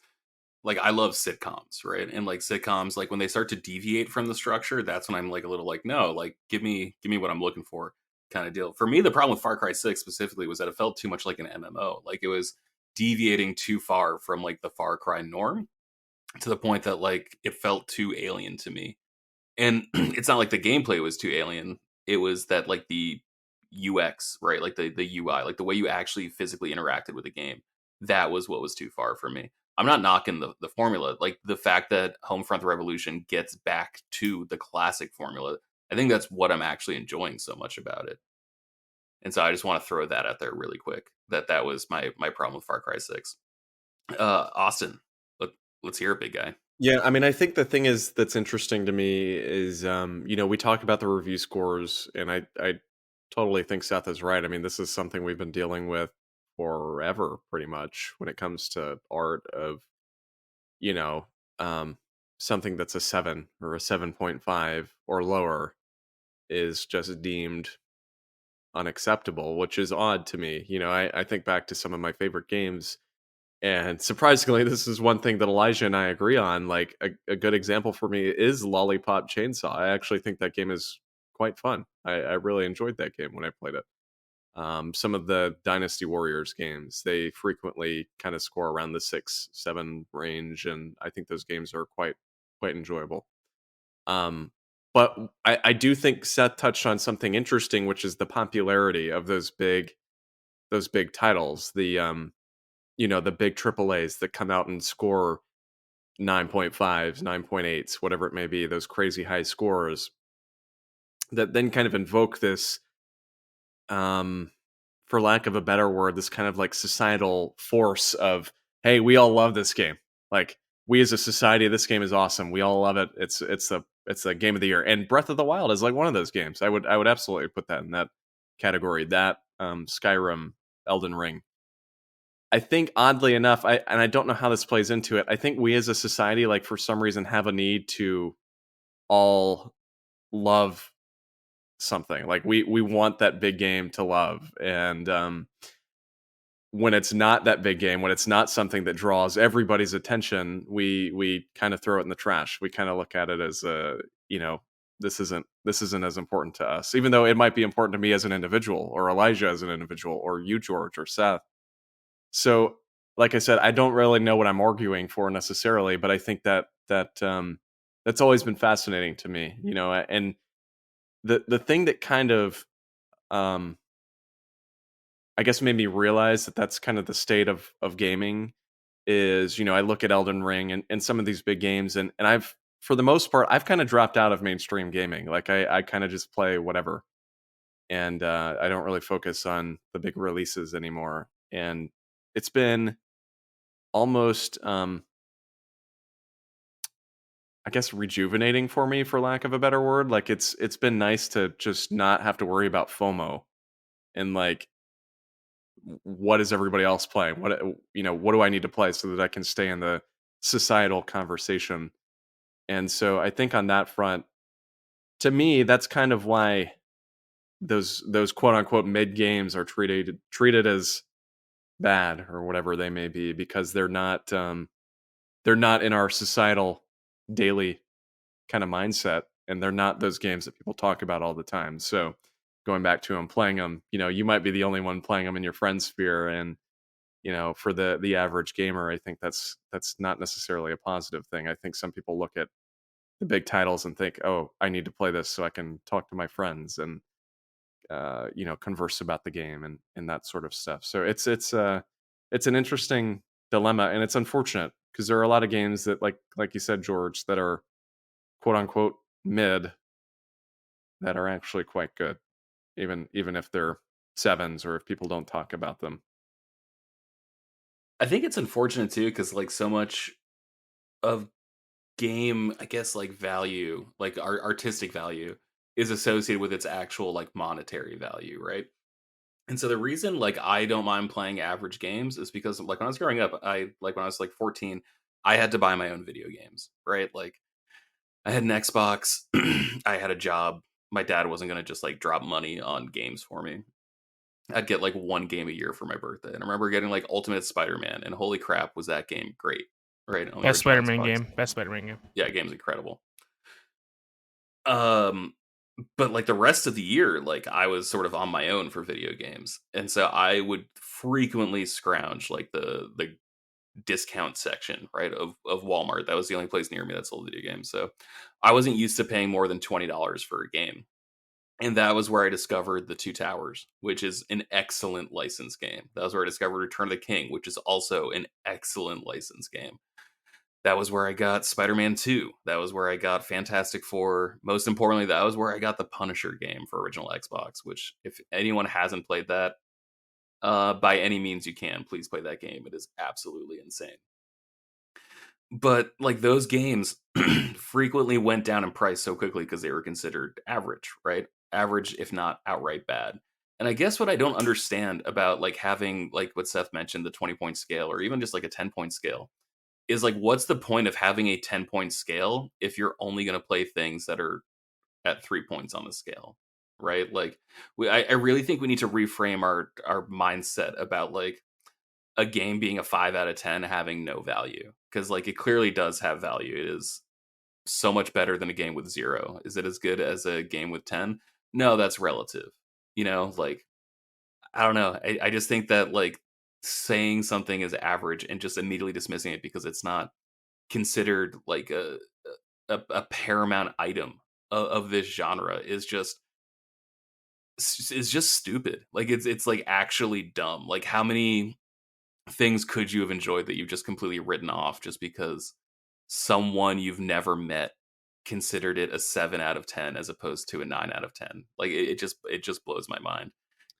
like I love sitcoms, right? And like sitcoms, like when they start to deviate from the structure, that's when I'm like a little like, no, like give me what I'm looking for, kind of deal. For me, the problem with Far Cry 6 specifically was that it felt too much like an MMO. Like it was deviating too far from like the Far Cry norm, to the point that like it felt too alien to me. And it's not like the gameplay was too alien. It was that like the UX, right? Like the UI, like the way you actually physically interacted with the game. That was what was too far for me. I'm not knocking the formula. Like the fact that Homefront: The Revolution gets back to the classic formula, I think that's what I'm actually enjoying so much about it. And so I just want to throw that out there really quick. That was my problem with Far Cry 6. Austin, let's hear it, big guy. Yeah, I mean, I think the thing is that's interesting to me is, we talk about the review scores, and I totally think Seth is right. I mean, this is something we've been dealing with forever, pretty much, when it comes to art of, you know, um, something that's a 7 or a 7.5 or lower is just deemed unacceptable, which is odd to me. I think back to some of my favorite games, and surprisingly, this is one thing that Elijah and I agree on. Like a good example for me is Lollipop Chainsaw. I actually think that game is quite fun. I really enjoyed that game when I played it. Some of the Dynasty Warriors games, they frequently kind of score around the 6, 7 range, and I think those games are quite enjoyable. Um, but I do think Seth touched on something interesting, which is the popularity of those big titles. The big triple A's that come out and score 9.5s, 9.8s, whatever it may be, those crazy high scores that then kind of invoke this, um, for lack of a better word, this kind of like societal force of, hey, we all love this game. Like we as a society, this game is awesome. We all love it. It's the game of the year. And Breath of the Wild is like one of those games. I would absolutely put that in that category. That Skyrim, Elden Ring. I think oddly enough, I don't know how this plays into it. I think we as a society, like for some reason, have a need to all love something. Like we want that big game to love, and when it's not that big game, when it's not something that draws everybody's attention, we kind of throw it in the trash. We kind of look at it as this isn't as important to us, even though it might be important to me as an individual, or Elijah as an individual, or you, George, or Seth. So, like I said, I don't really know what I'm arguing for necessarily, but I think that's always been fascinating to me, and the thing that kind of um, I guess made me realize that that's kind of the state of gaming is, I look at Elden Ring and some of these big games, and I've for the most part I've kind of dropped out of mainstream gaming. Like I kind of just play whatever, and I don't really focus on the big releases anymore. And it's been almost I guess rejuvenating for me, for lack of a better word. Like it's been nice to just not have to worry about FOMO and like what is everybody else playing? What do I need to play so that I can stay in the societal conversation? And so I think on that front, to me, that's kind of why those quote unquote mid games are treated as bad or whatever they may be, because they're not in our societal daily kind of mindset, and they're not those games that people talk about all the time. So going back to them, playing them, you might be the only one playing them in your friend sphere, and for the average gamer, I think that's not necessarily a positive thing. I think some people look at the big titles and think, oh, I need to play this so I can talk to my friends and converse about the game and that sort of stuff. So it's an interesting dilemma, and it's unfortunate because there are a lot of games that, like you said, George, that are quote unquote mid, that are actually quite good, even if they're sevens or if people don't talk about them. I think it's unfortunate too, because like so much of game, I guess, like value, like artistic value, is associated with its actual like monetary value, right? And so the reason like I don't mind playing average games is because like when I was growing up, I like when I was like 14, I had to buy my own video games, right? Like I had an Xbox, I had a job. My dad wasn't going to just like drop money on games for me. I'd get like one game a year for my birthday. And I remember getting like Ultimate Spider-Man, and holy crap, was that game great, right? On the Best original Spider-Man Xbox. game. Best Spider-Man game. Yeah, game's incredible. Um, but like the rest of the year, like I was sort of on my own for video games. And so I would frequently scrounge like the discount section, right, of Walmart. That was the only place near me that sold video games. So I wasn't used to paying more than $20 for a game. And that was where I discovered The Two Towers, which is an excellent license game. That was where I discovered Return of the King, which is also an excellent license game. That was where I got Spider-Man 2. That was where I got Fantastic Four. Most importantly, that was where I got the Punisher game for original Xbox, which if anyone hasn't played that, by any means you can, please play that game. It is absolutely insane. But like those games frequently went down in price so quickly because they were considered average, right? Average, if not outright bad. And I guess what I don't understand about like having like what Seth mentioned, the 20-point scale, or even just like a 10-point scale, is like what's the point of having a 10-point scale if you're only going to play things that are at 3 points on the scale, right? Like I really think we need to reframe our mindset about like a game being a 5 out of 10 having no value, because like it clearly does have value. It is so much better than a game with 0. Is it as good as a game with 10? No, that's relative. Like I don't know. I just think that like saying something is average and just immediately dismissing it because it's not considered like a paramount item of this genre is just stupid. Like it's like actually dumb. Like how many things could you have enjoyed that you've just completely written off just because someone you've never met considered it a 7 out of 10 as opposed to a 9 out of 10? Like it just blows my mind.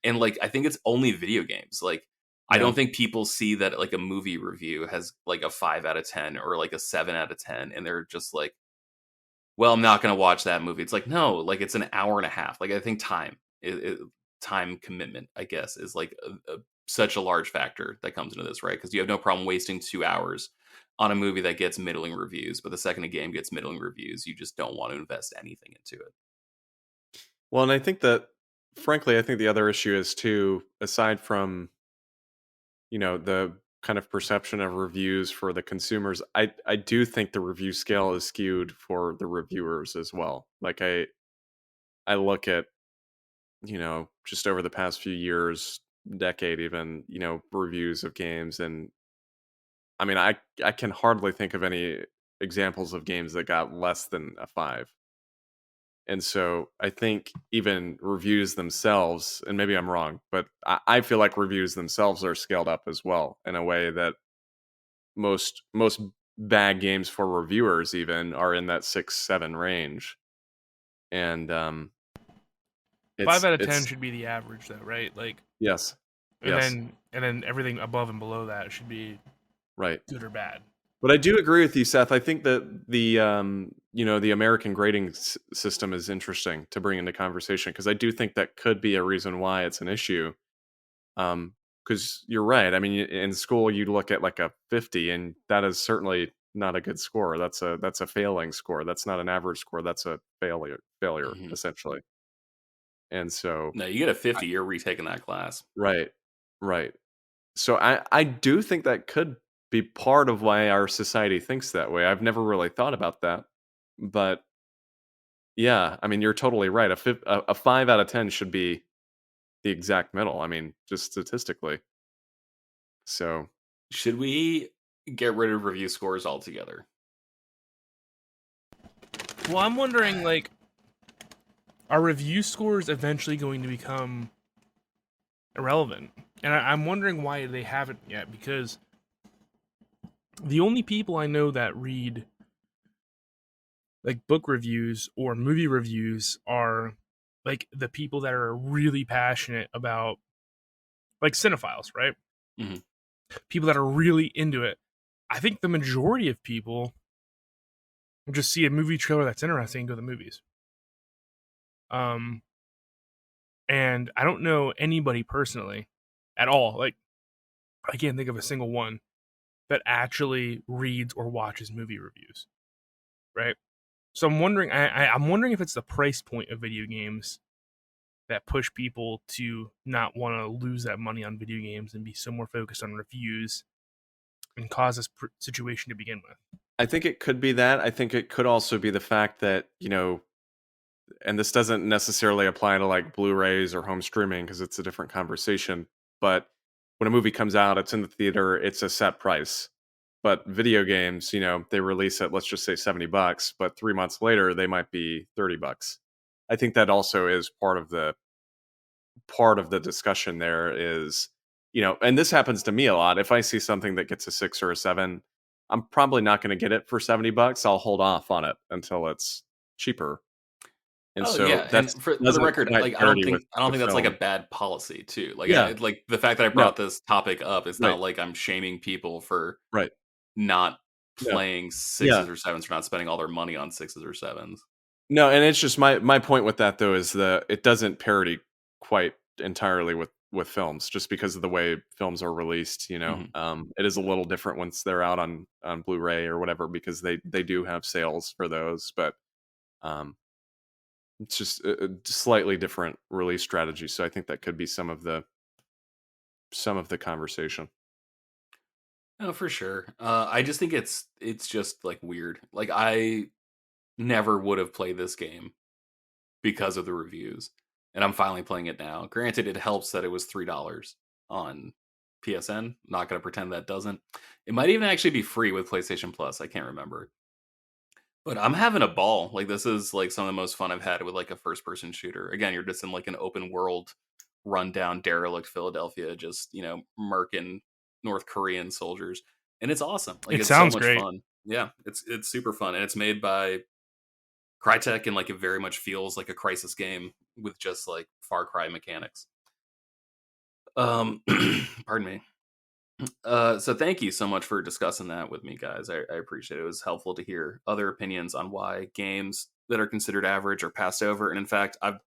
And like I think it's only video games. Like I Yeah. don't think people see that like a movie review has like a 5 out of 10 or like a 7 out of 10 and they're just like, well, I'm not going to watch that movie. It's like, no, like it's an hour and a half. Like I think time commitment, I guess, is like such a large factor that comes into this, right? Because you have no problem wasting 2 hours on a movie that gets middling reviews, but the second a game gets middling reviews, you just don't want to invest anything into it. Well, and I think that, frankly, I think the other issue is too, aside from, the kind of perception of reviews for the consumers, I do think the review scale is skewed for the reviewers as well. Like I look at, just over the past few years, decade even, reviews of games, and I mean, I can hardly think of any examples of games that got less than a 5. And so I think even reviews themselves, and maybe I'm wrong, but I feel like reviews themselves are scaled up as well in a way that most bad games for reviewers even are in that 6-7 range. And 5 out of 10 it's should be the average, though, right? Like, yes, and yes, then everything above and below that should be right. good or bad. But I do agree with you, Seth. I think that the American grading system is interesting to bring into conversation, because I do think that could be a reason why it's an issue. Because you're right. I mean, in school, you look at like a 50, and that is certainly not a good score. That's a failing score. That's not an average score. That's a failure Mhm. essentially. And so, No, you get a 50, you're retaking that class. right, right. So I do think that could be part of why our society thinks that way. I've never really thought about that, but yeah, I mean, you're totally right. A 5 out of 10 should be the exact middle. I mean, just statistically. So Should we get rid of review scores altogether? Well, I'm wondering, like, are review scores eventually going to become irrelevant? And I'm wondering why they haven't yet, because the only people I know that read like book reviews or movie reviews are like the people that are really passionate about, like, cinephiles, right? Mhm. People that are really into it. I think the majority of people just see a movie trailer that's interesting and go to the movies. And I don't know anybody personally at all. Like, I can't think of a single one that actually reads or watches movie reviews, right? So I'm wondering, I'm wondering if it's the price point of video games that push people to not want to lose that money on video games and be so more focused on reviews and cause this situation to begin with. I think it could be that. I think it could also be the fact that, and this doesn't necessarily apply to like Blu-rays or home streaming because it's a different conversation, but when a movie comes out, it's in the theater, it's a set price. But video games, they release it, let's just say $70, but 3 months later they might be $30. I think that also is part of the discussion there is, and this happens to me a lot. If I see something that gets a 6 or a 7, I'm probably not going to get it for $70. I'll hold off on it until it's cheaper. And Oh so yeah, that's and for the doesn't record, quite like parity with I don't the think that's like a film. bad policy too. Like Yeah, like the fact that I no, brought this topic up, it's right, not like I'm shaming people for right. not playing sixes or sevens, or not spending all their money on sixes or sevens. No, and it's just my point with that though is it doesn't parody quite entirely with films, just because of the way films are released. It is a little different once they're out on Blu-ray or whatever, because they do have sales for those, but um, it's just a slightly different release strategy. So I think that could be some of the conversation. No, for sure. I just think it's just like weird. Like I never would have played this game because of the reviews, and I'm finally playing it now. Granted, it helps that it was $3 on PSN. Not going to pretend that doesn't. It might even actually be free with PlayStation Plus. I can't remember. But I'm having a ball. Like this is like some of the most fun I've had with like a first person shooter. Again, you're just in like an open world, rundown, derelict Philadelphia, just murking North Korean soldiers, and it's awesome. Like It it's so sounds much great. fun. Yeah, it's super fun, and it's made by Crytek, and like it very much feels like a Crisis game with just like Far Cry mechanics. Pardon me. So thank you so much for discussing that with me, guys. I appreciate it. It was helpful to hear other opinions on why games that are considered average are passed over. And in fact, I've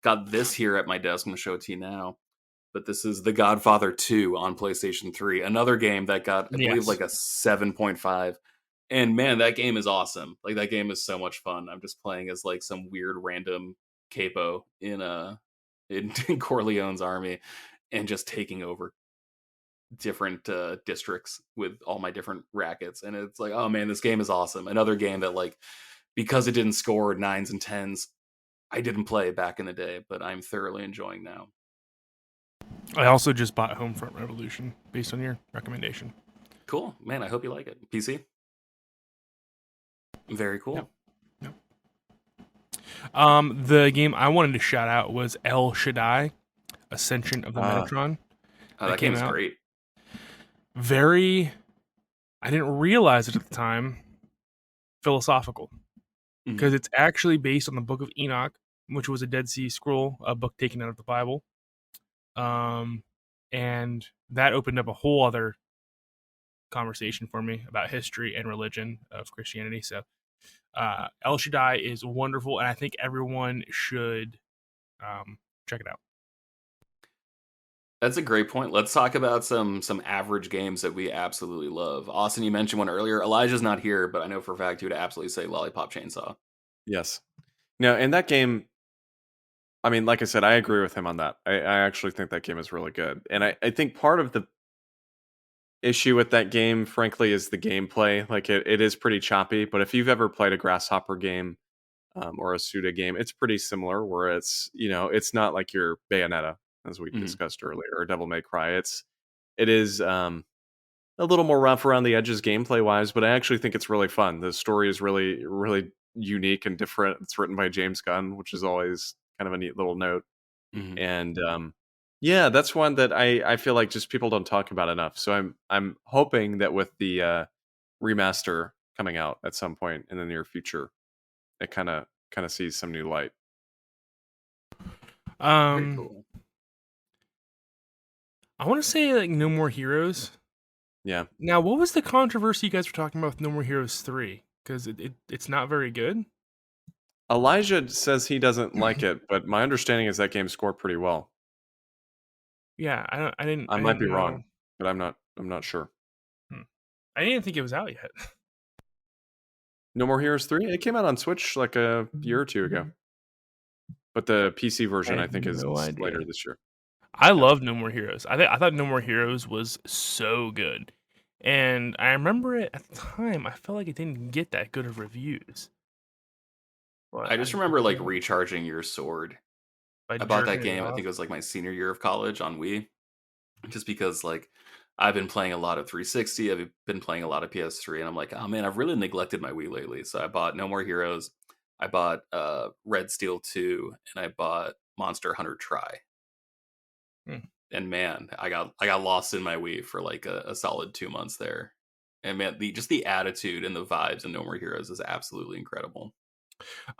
got this here at my desk. I'm going to show it to you now. But this is The Godfather 2 on PlayStation 3. Another game that got, I believe, Yes. like a 7.5. And man, that game is awesome. Like that game is so much fun. I'm just playing as like some weird random capo in Corleone's army, and just taking over different districts with all my different rackets. And it's like, oh man, this game is awesome. Another game that, like, because it didn't score 9s and 10s, I didn't play back in the day, but I'm thoroughly enjoying now. I also just bought Homefront Revolution based on your recommendation. Cool, man. I hope you like it. PC. Very cool. Yep. The game I wanted to shout out was El Shaddai, Ascension of the Metatron. Oh, that game is great. I didn't realize it at the time, philosophical. Because it's actually based on the Book of Enoch, which was a Dead Sea Scroll, a book taken out of the Bible. And that opened up a whole other conversation for me about history and religion of Christianity. So El Shaddai is wonderful, and I think everyone should check it out. That's a great point. Let's talk about some average games that we absolutely love. Austin, you mentioned one earlier. Elijah's not here, but I know for a fact he would absolutely say Lollipop Chainsaw. Yes. No, and that game, I mean, like I said, I agree with him on that. I actually think that game is really good. And I think part of the issue with that game, frankly, is the gameplay. Like it is pretty choppy, but if you've ever played a Grasshopper game or a Suda game, it's pretty similar, where it's not like your Bayonetta, as we discussed earlier, or Devil May Cry. It is a little more rough around the edges gameplay wise, but I actually think it's really fun. The story is really, really unique and different. It's written by James Gunn, which is always kind of a neat little note. And yeah, that's one that I feel like just people don't talk about enough. So I'm hoping that with the remaster coming out at some point in the near future, it kind of sees some new light. Very cool. I want to say like No More Heroes. Yeah. Now, what was the controversy you guys were talking about with No More Heroes 3? Because it's not very good. Elijah says he doesn't like it, but my understanding is that game scored pretty well. Yeah, I might be wrong, but I'm not sure. I didn't think it was out yet. No More Heroes 3? It came out on Switch like a year or two ago. But the PC version, I think, is later this year. I love No More Heroes. I thought No More Heroes was so good. And I remember it at the time, I felt like it didn't get that good of reviews. But I just remember like recharging your sword. I bought that game, I think it was like my senior year of college on Wii. Just because like I've been playing a lot of 360, I've been playing a lot of PS3, and I'm like, oh man, I've really neglected my Wii lately. So I bought No More Heroes, I bought Red Steel 2, and I bought Monster Hunter Tri. And man, I got lost in my Wii for like a solid 2 months there. And man, the attitude and the vibes in No More Heroes is absolutely incredible.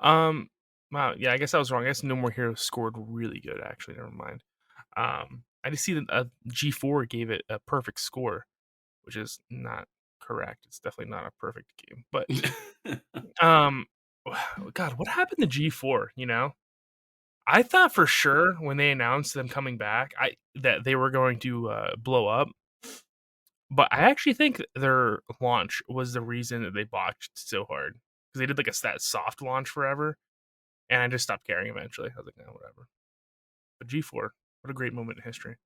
Wow, yeah, I guess I was wrong. I guess No More Heroes scored really good, actually. Never mind. I just see that G4 gave it a perfect score, which is not correct. It's definitely not a perfect game, but um, God, what happened to G4? You know, I thought for sure when they announced them coming back, that they were going to blow up. But I actually think their launch was the reason that they botched so hard because they did like that soft launch forever, and I just stopped caring eventually. I was like, no, whatever. But G4, what a great moment in history.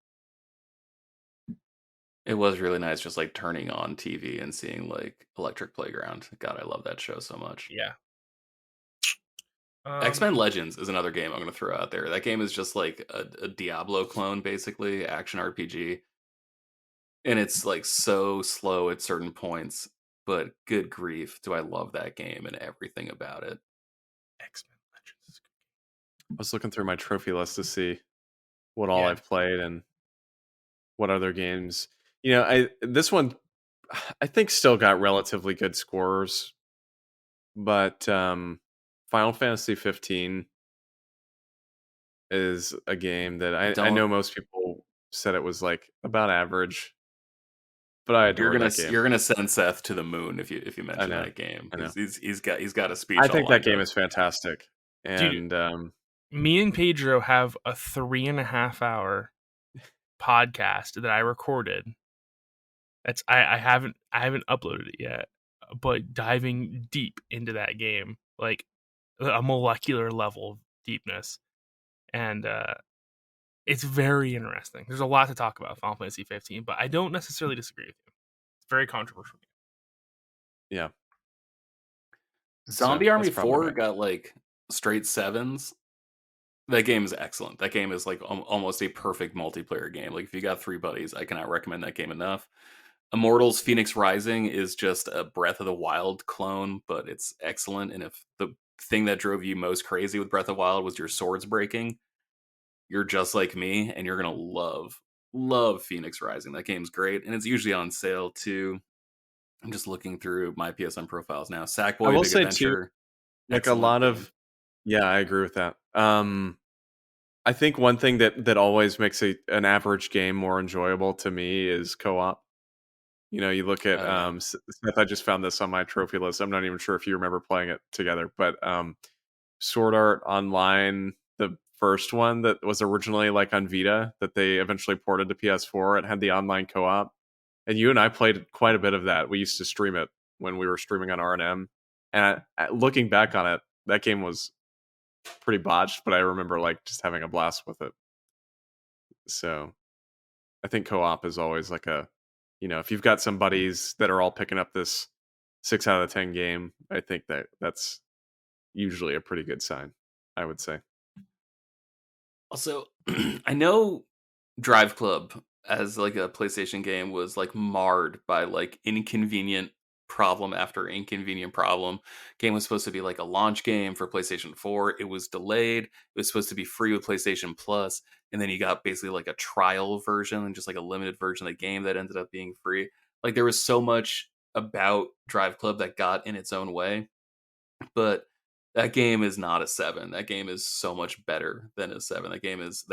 It was really nice just like turning on TV and seeing like Electric Playground. God, I love that show so much. Yeah. X-Men Legends is another game I'm going to throw out there. That game is just like a Diablo clone, basically, action RPG. And it's like so slow at certain points, but good grief, do I love that game and everything about it. X-Men Legends. I was looking through my trophy list to see what all Yeah. I've played and what other games. This one I think still got relatively good scores, but Final Fantasy 15 is a game that I know Don't most people said it was like about average, but I adore that game. you're gonna send Seth to the moon if you I mention know, that game. I know. He's got a speech. I all think that lined game up. is fantastic, Dude, and me and Pedro have a 3.5-hour podcast that I recorded. I haven't uploaded it yet, but diving deep into that game, like a molecular level of deepness, and it's very interesting. There's a lot to talk about Final Fantasy 15, but I don't necessarily disagree with you. It's very controversial. yeah. Zombie So, Army that's probably 4 got like straight sevens. That game is excellent. That game is like almost a perfect multiplayer game. Like if you got 3 buddies, I cannot recommend that game enough. Immortals Phoenix Rising is just a Breath of the Wild clone, but it's excellent. And if the thing that drove you most crazy with Breath of the Wild was your swords breaking, you're just like me, and you're gonna love Phoenix Rising. That game's great, and it's usually on sale too. I'm just looking through my PSN profiles now. I Sackboy will Big say too, Adventure, like a excellent lot game. of yeah, I agree with that. I think one thing that always makes an average game more enjoyable to me is co-op. You look at Oh yeah, Smith. I just found this on my trophy list. I'm not even sure if you remember playing it together, but Sword Art Online, the first one that was originally like on Vita, that they eventually ported to PS4. It had the online co-op, and you and I played quite a bit of that. We used to stream it when we were streaming on R&M, and looking back on it, that game was pretty botched, but I remember like just having a blast with it. So I think co-op is always like if you've got some buddies that are all picking up this 6 out of 10 game, I think that's usually a pretty good sign, I would say. also I know Drive Club as like a PlayStation game was like marred by like inconvenient problem after inconvenient problem. Game was supposed to be like a launch game for PlayStation 4. It was delayed. It was supposed to be free with PlayStation Plus, and then you got basically like a trial version and just like a limited version of the game that ended up being free. Like there was so much about Drive Club that got in its own way, but that game is not a 7. That game is so much better than a 7. That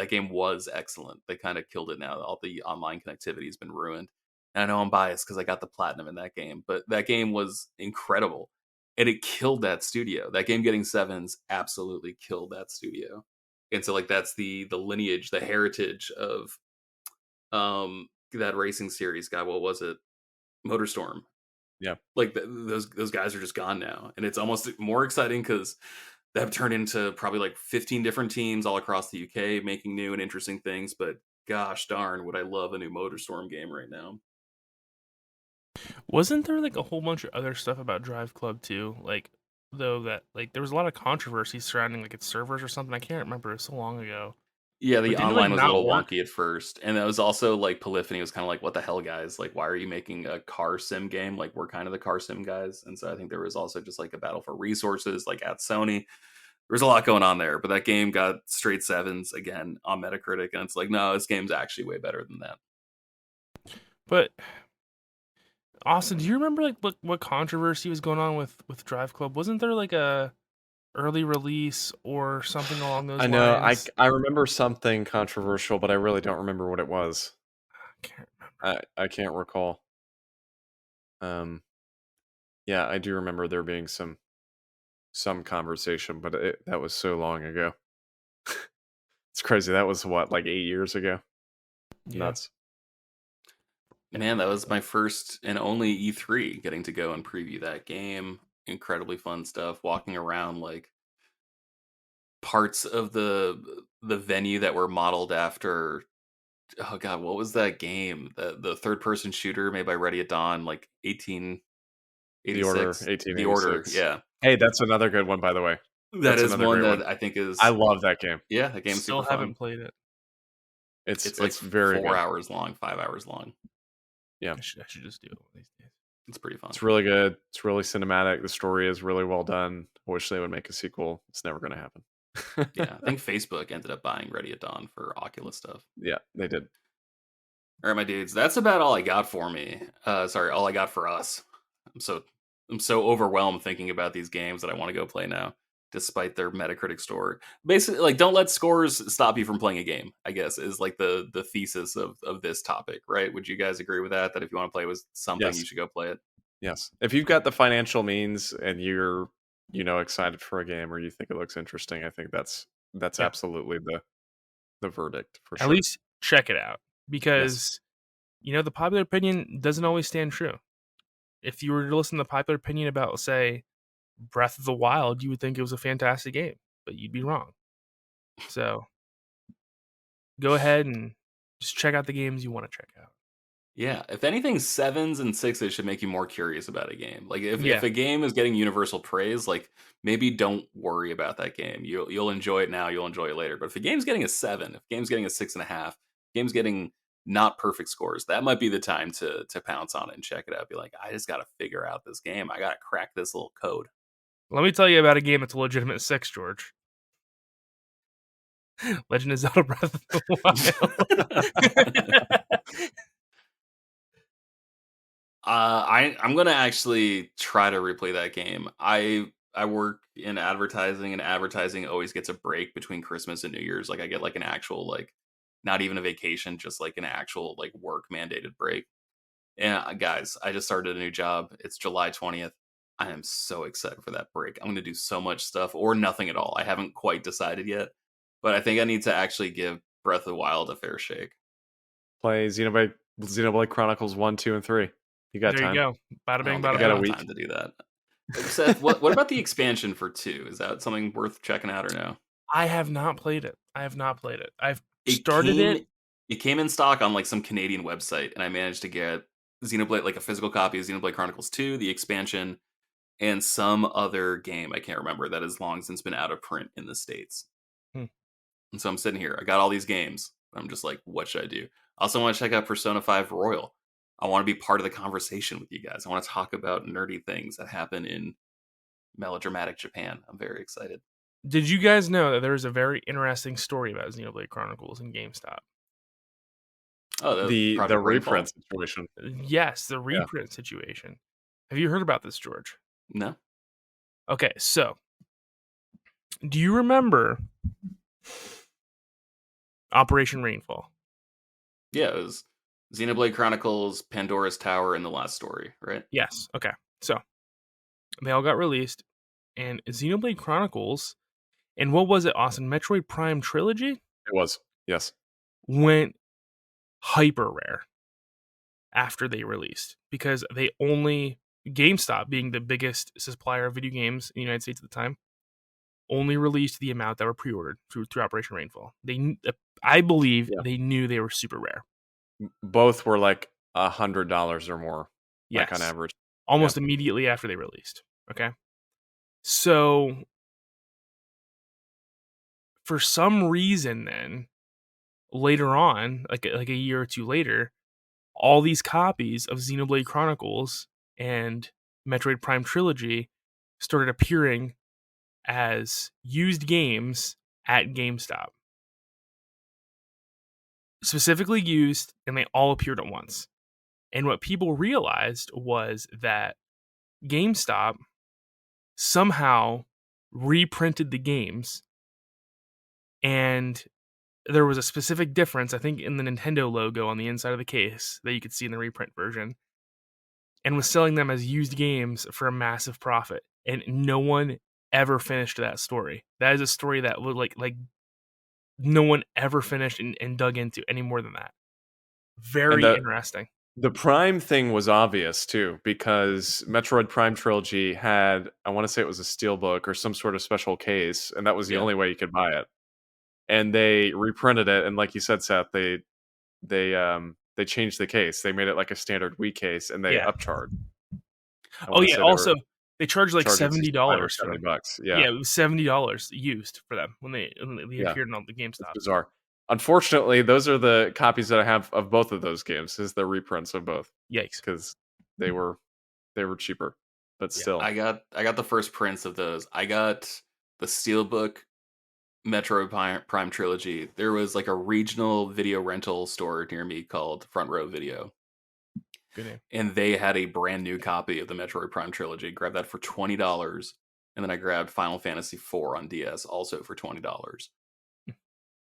game was excellent. They kind of killed it now. All the online connectivity has been ruined. And I know I'm biased because I got the platinum in that game, but that game was incredible. And it killed that studio. That game getting 7s absolutely killed that studio. And so like that's the lineage, the heritage of that racing series guy. What was it? Motorstorm. Yeah. Like those guys are just gone now, and it's almost more exciting because they've turned into probably like 15 different teams all across the UK making new and interesting things. But gosh darn, would I love a new Motorstorm game right now. Wasn't there like a whole bunch of other stuff about Drive Club too? Like though that like there was a lot of controversy surrounding like its servers or something. I can't remember. It was so long ago. Yeah, But the didn't it like online was a not little work? wonky at first, and that was also like Polyphony was kind of like, "What the hell, guys? Like, why are you making a car sim game? Like, we're kind of the car sim guys." And so I think there was also just like a battle for resources, like at Sony. There was a lot going on there, but that game got straight 7s again on Metacritic, and it's like, no, this game's actually way better than that. But Austin, do you remember like what controversy was going on with Drive Club? Wasn't there like a early release or something along those I know. I lines? I remember something controversial, but I really don't remember what it was. I can't remember. I can't recall. Yeah, I do remember there being some conversation, but that was so long ago. It's crazy. That was what, like 8 years ago? Yeah. Nuts. Man, that was my first and only E3, getting to go and preview that game. Incredibly fun stuff. Walking around like parts of the venue that were modeled after, oh god, what was that game? The third person shooter made by Ready at Dawn, like The Order 1886. The Order, 1886. yeah. Hey, that's another good one, by the way. That That's is another one great one. that I think I is, love that game. yeah, that game's Still super haven't fun. played it. It's like very 4 good. hours long, 5 hours long. Yeah, I should just do it one of these days. It's pretty fun. it's really good. It's really cinematic. The story is really well done. I wish they would make a sequel. It's never going to happen. Yeah, I think Facebook ended up buying Ready at Dawn for Oculus stuff. Yeah, they did. All right, my dudes, that's about all I got for me. Sorry, all I got for us. I'm so overwhelmed thinking about these games that I want to go play now, despite their Metacritic score. Basically, like, don't let scores stop you from playing a game, I guess, is like the thesis of this topic, right? Would you guys agree with that? That if you want to play with something, Yes. you should go play it? Yes. If you've got the financial means and you're, excited for a game or you think it looks interesting, I think that's Yeah. absolutely the verdict for At sure. least check it out, because the popular opinion doesn't always stand true. If you were to listen to the popular opinion about, say, Breath of the Wild, you would think it was a fantastic game, but you'd be wrong. So go ahead and just check out the games you want to check out. Yeah, if anything, 7s and 6s should make you more curious about a game. Like if Yeah. a game is getting universal praise, like maybe don't worry about that game. You'll enjoy it now, you'll enjoy it later. But if a game's getting a 7, if a game's getting a 6.5, game's getting not perfect scores, that might be the time to pounce on it and check it out. Be like, I just got to figure out this game. I got to crack this little code. Let me tell you about a game that's a legitimate 6, George. Legend of Zelda Breath of the Wild. I'm gonna actually try to replay that game. I work in advertising, and advertising always gets a break between Christmas and New Year's. Like I get like an actual, like, not even a vacation, just like an actual like work mandated break. And guys, I just started a new job. It's July 20th. I am so excited for that break. I'm gonna do so much stuff or nothing at all. I haven't quite decided yet, but I think I need to actually give Breath of the Wild a fair shake. Play Xenoblade Chronicles 1, 2, and 3. You got There time. you go. Bada I bing, don't think bada I have a boom. enough week. time to do that. Seth, what about the expansion for 2? Is that something worth checking out or no? I have not played it. I've It started came, it. It came in stock on like some Canadian website, and I managed to get Xenoblade, like a physical copy of Xenoblade Chronicles 2, the expansion, and some other game I can't remember that has long since been out of print in the States. Hmm. And so I'm sitting here. I got all these games. I'm just like, what should I do? I also want to check out Persona 5 Royal. I want to be part of the conversation with you guys. I want to talk about nerdy things that happen in melodramatic Japan. I'm very excited. Did you guys know that there is a very interesting story about Xenoblade Chronicles in GameStop? Oh, The Project Rainfall? reprint situation. Yes, the reprint situation. Have you heard about this, George? No. Okay, so do you remember Operation Rainfall? Yeah, it was Xenoblade Chronicles, Pandora's Tower, and The Last Story, right? Yes. Okay, so they all got released, and Xenoblade Chronicles, and what was it, Austin? Metroid Prime Trilogy It was. Yes. went hyper rare after they released, because they only, GameStop being the biggest supplier of video games in the United States at the time, only released the amount that were pre-ordered through Operation Rainfall. I believe they knew they were super rare. Both were like $100 or more, Yes. like on average. Almost immediately after they released. Okay. So for some reason then, later on, like a year or two later, all these copies of Xenoblade Chronicles and Metroid Prime Trilogy started appearing as used games at GameStop. Specifically used, and they all appeared at once. And what people realized was that GameStop somehow reprinted the games, and there was a specific difference, I think, in the Nintendo logo on the inside of the case that you could see in the reprint version. and was selling them as used games for a massive profit. And no one ever finished that story. That is a story that would like no one ever finished and dug into any more than that. Very interesting. The Prime thing was obvious too, because Metroid Prime Trilogy had, I want to say it was a steelbook or some sort of special case, and that was the only way you could buy it. And they reprinted it, and like you said, Seth, they changed the case. They made it like a standard Wii case, and they upcharged. Oh yeah, also they charged like $70 for them. Yeah, it was $70 used for them when they appeared on the GameStop. It's bizarre. Unfortunately, those are the copies that I have of both of those games. Is the reprints of both? Yikes! Because they were cheaper, but still. I got the first prints of those. I got the Steelbook Metroid Prime Trilogy. There was like a regional video rental store near me called Front Row Video. Good name. And they had a brand new copy of the Metroid Prime Trilogy. Grabbed that for $20, and then I grabbed Final Fantasy IV on DS also for $20.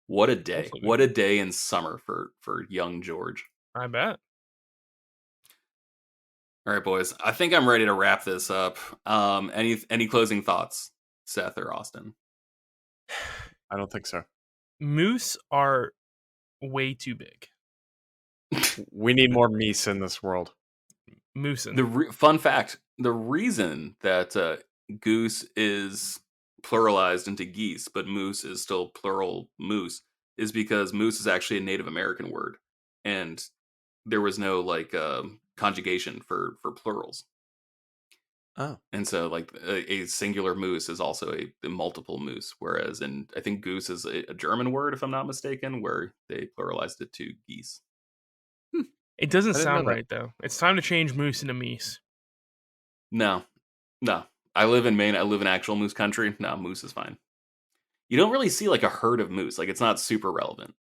What a day. What a day in summer for young George. I bet. All right, boys. I think I'm ready to wrap this up. Any closing thoughts, Seth or Austin? I don't think so. Moose are way too big. We need more meese in this world. Moose. Fun fact, the reason that goose is pluralized into geese, but moose is still plural moose, is because moose is actually a Native American word, and there was no conjugation for plurals. Oh, and so like a singular moose is also a multiple moose, whereas I think goose is a German word, if I'm not mistaken, where they pluralized it to geese. It doesn't sound right though. It's time to change moose into meese. No. I live in Maine. I live in actual moose country. No, moose is fine. You don't really see like a herd of moose. Like it's not super relevant.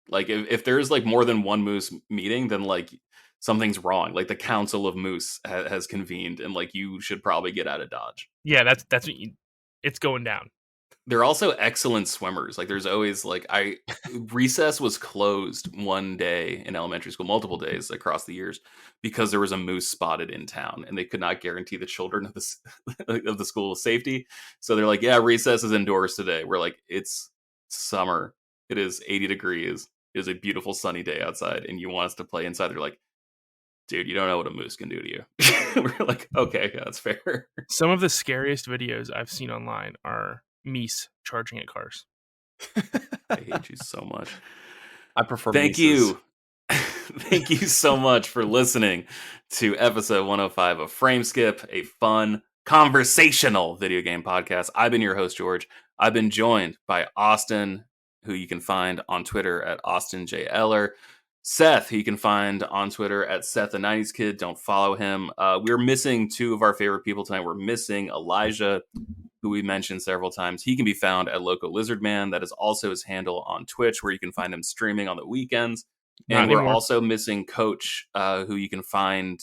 Like if there's like more than one moose meeting, then like something's wrong. Like the Council of Moose has convened, and like you should probably get out of Dodge. Yeah, that's what it's going down. They're also excellent swimmers. Like there's always recess was closed one day in elementary school, multiple days across the years, because there was a moose spotted in town, and they could not guarantee the children of the school safety. So they're like, yeah, recess is indoors today. We're like, it's summer. It is 80 degrees. It is a beautiful sunny day outside, and you want us to play inside. They're like, dude, you don't know what a moose can do to you. We're like, okay, that's fair. Some of the scariest videos I've seen online are meese charging at cars. I hate you so much. I prefer Thank Mises. you. Thank you so much for listening to episode 105 of Frameskip, a fun, conversational video game podcast. I've been your host, George. I've been joined by Austin, who you can find on Twitter at Austin J. Eller. Seth, who you can find on Twitter at Seth the 90s Kid. Don't follow him. We're missing two of our favorite people tonight. We're missing Elijah, who we mentioned several times. He can be found at Loco Lizard Man. That is also his handle on Twitch, where you can find him streaming on the weekends. And we're also missing Coach, who you can find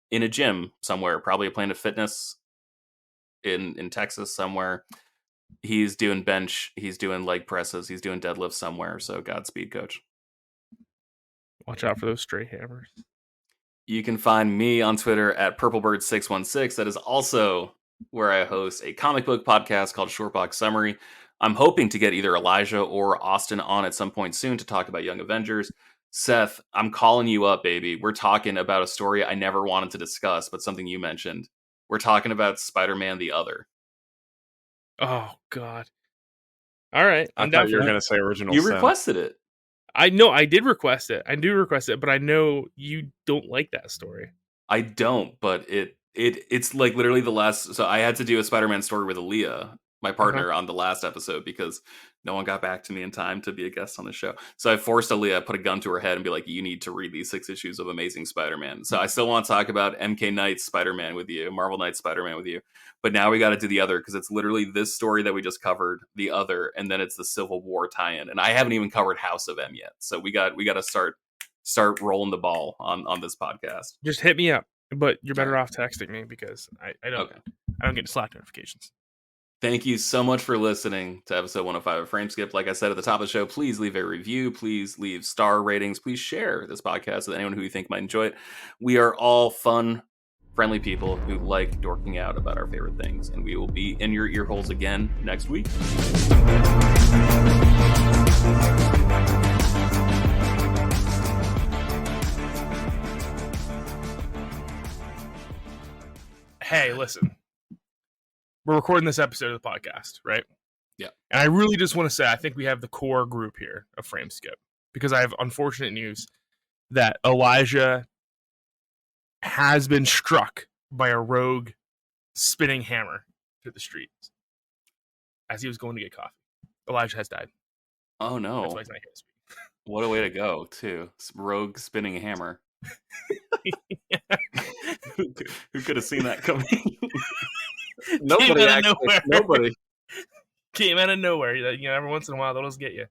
in a gym somewhere, probably a Planet Fitness in Texas somewhere. He's doing bench, he's doing leg presses, he's doing deadlifts somewhere. So Godspeed, Coach. Watch out for those stray hammers. You can find me on Twitter at PurpleBird616. That is also where I host a comic book podcast called Shortbox Summary. I'm hoping to get either Elijah or Austin on at some point soon to talk about Young Avengers. Seth, I'm calling you up, baby. We're talking about a story I never wanted to discuss, but something you mentioned. We're talking about Spider-Man the Other. Oh, God. All right. I thought you were going to say Original You Sin. requested it. I know I did request it. I do request it, but I know you don't like that story. I don't, but it's like literally the last. So I had to do a Spider-Man story with Aaliyah, my partner, on the last episode because no one got back to me in time to be a guest on the show. So I forced Aaliyah, put a gun to her head and be like, you need to read these 6 issues of Amazing Spider-Man. So I still want to talk about MK Knight's Spider-Man with you, Marvel Knight's Spider-Man with you. But now we got to do the other because it's literally this story that we just covered, the other, and then it's the Civil War tie-in. And I haven't even covered House of M yet. So we got to start rolling the ball on this podcast. Just hit me up, but you're better off texting me because I don't get Slack notifications. Thank you so much for listening to episode 105 of Frameskip. Like I said at the top of the show, please leave a review. Please leave star ratings. Please share this podcast with anyone who you think might enjoy it. We are all fun friendly people who like dorking out about our favorite things. And we will be in your ear holes again next week. Hey, listen. We're recording this episode of the podcast, right? Yeah. And I really just want to say I think we have the core group here of Frameskip, because I have unfortunate news that Elijah has been struck by a rogue spinning hammer through the streets as he was going to get coffee. Elijah has died. Oh no. That's why he's not here to speak. What a way to go, too. Rogue spinning hammer. Who could have seen that coming? Nobody, Came out of actually. nowhere. Nobody. Came out of nowhere. You know, every once in a while, they'll just get you.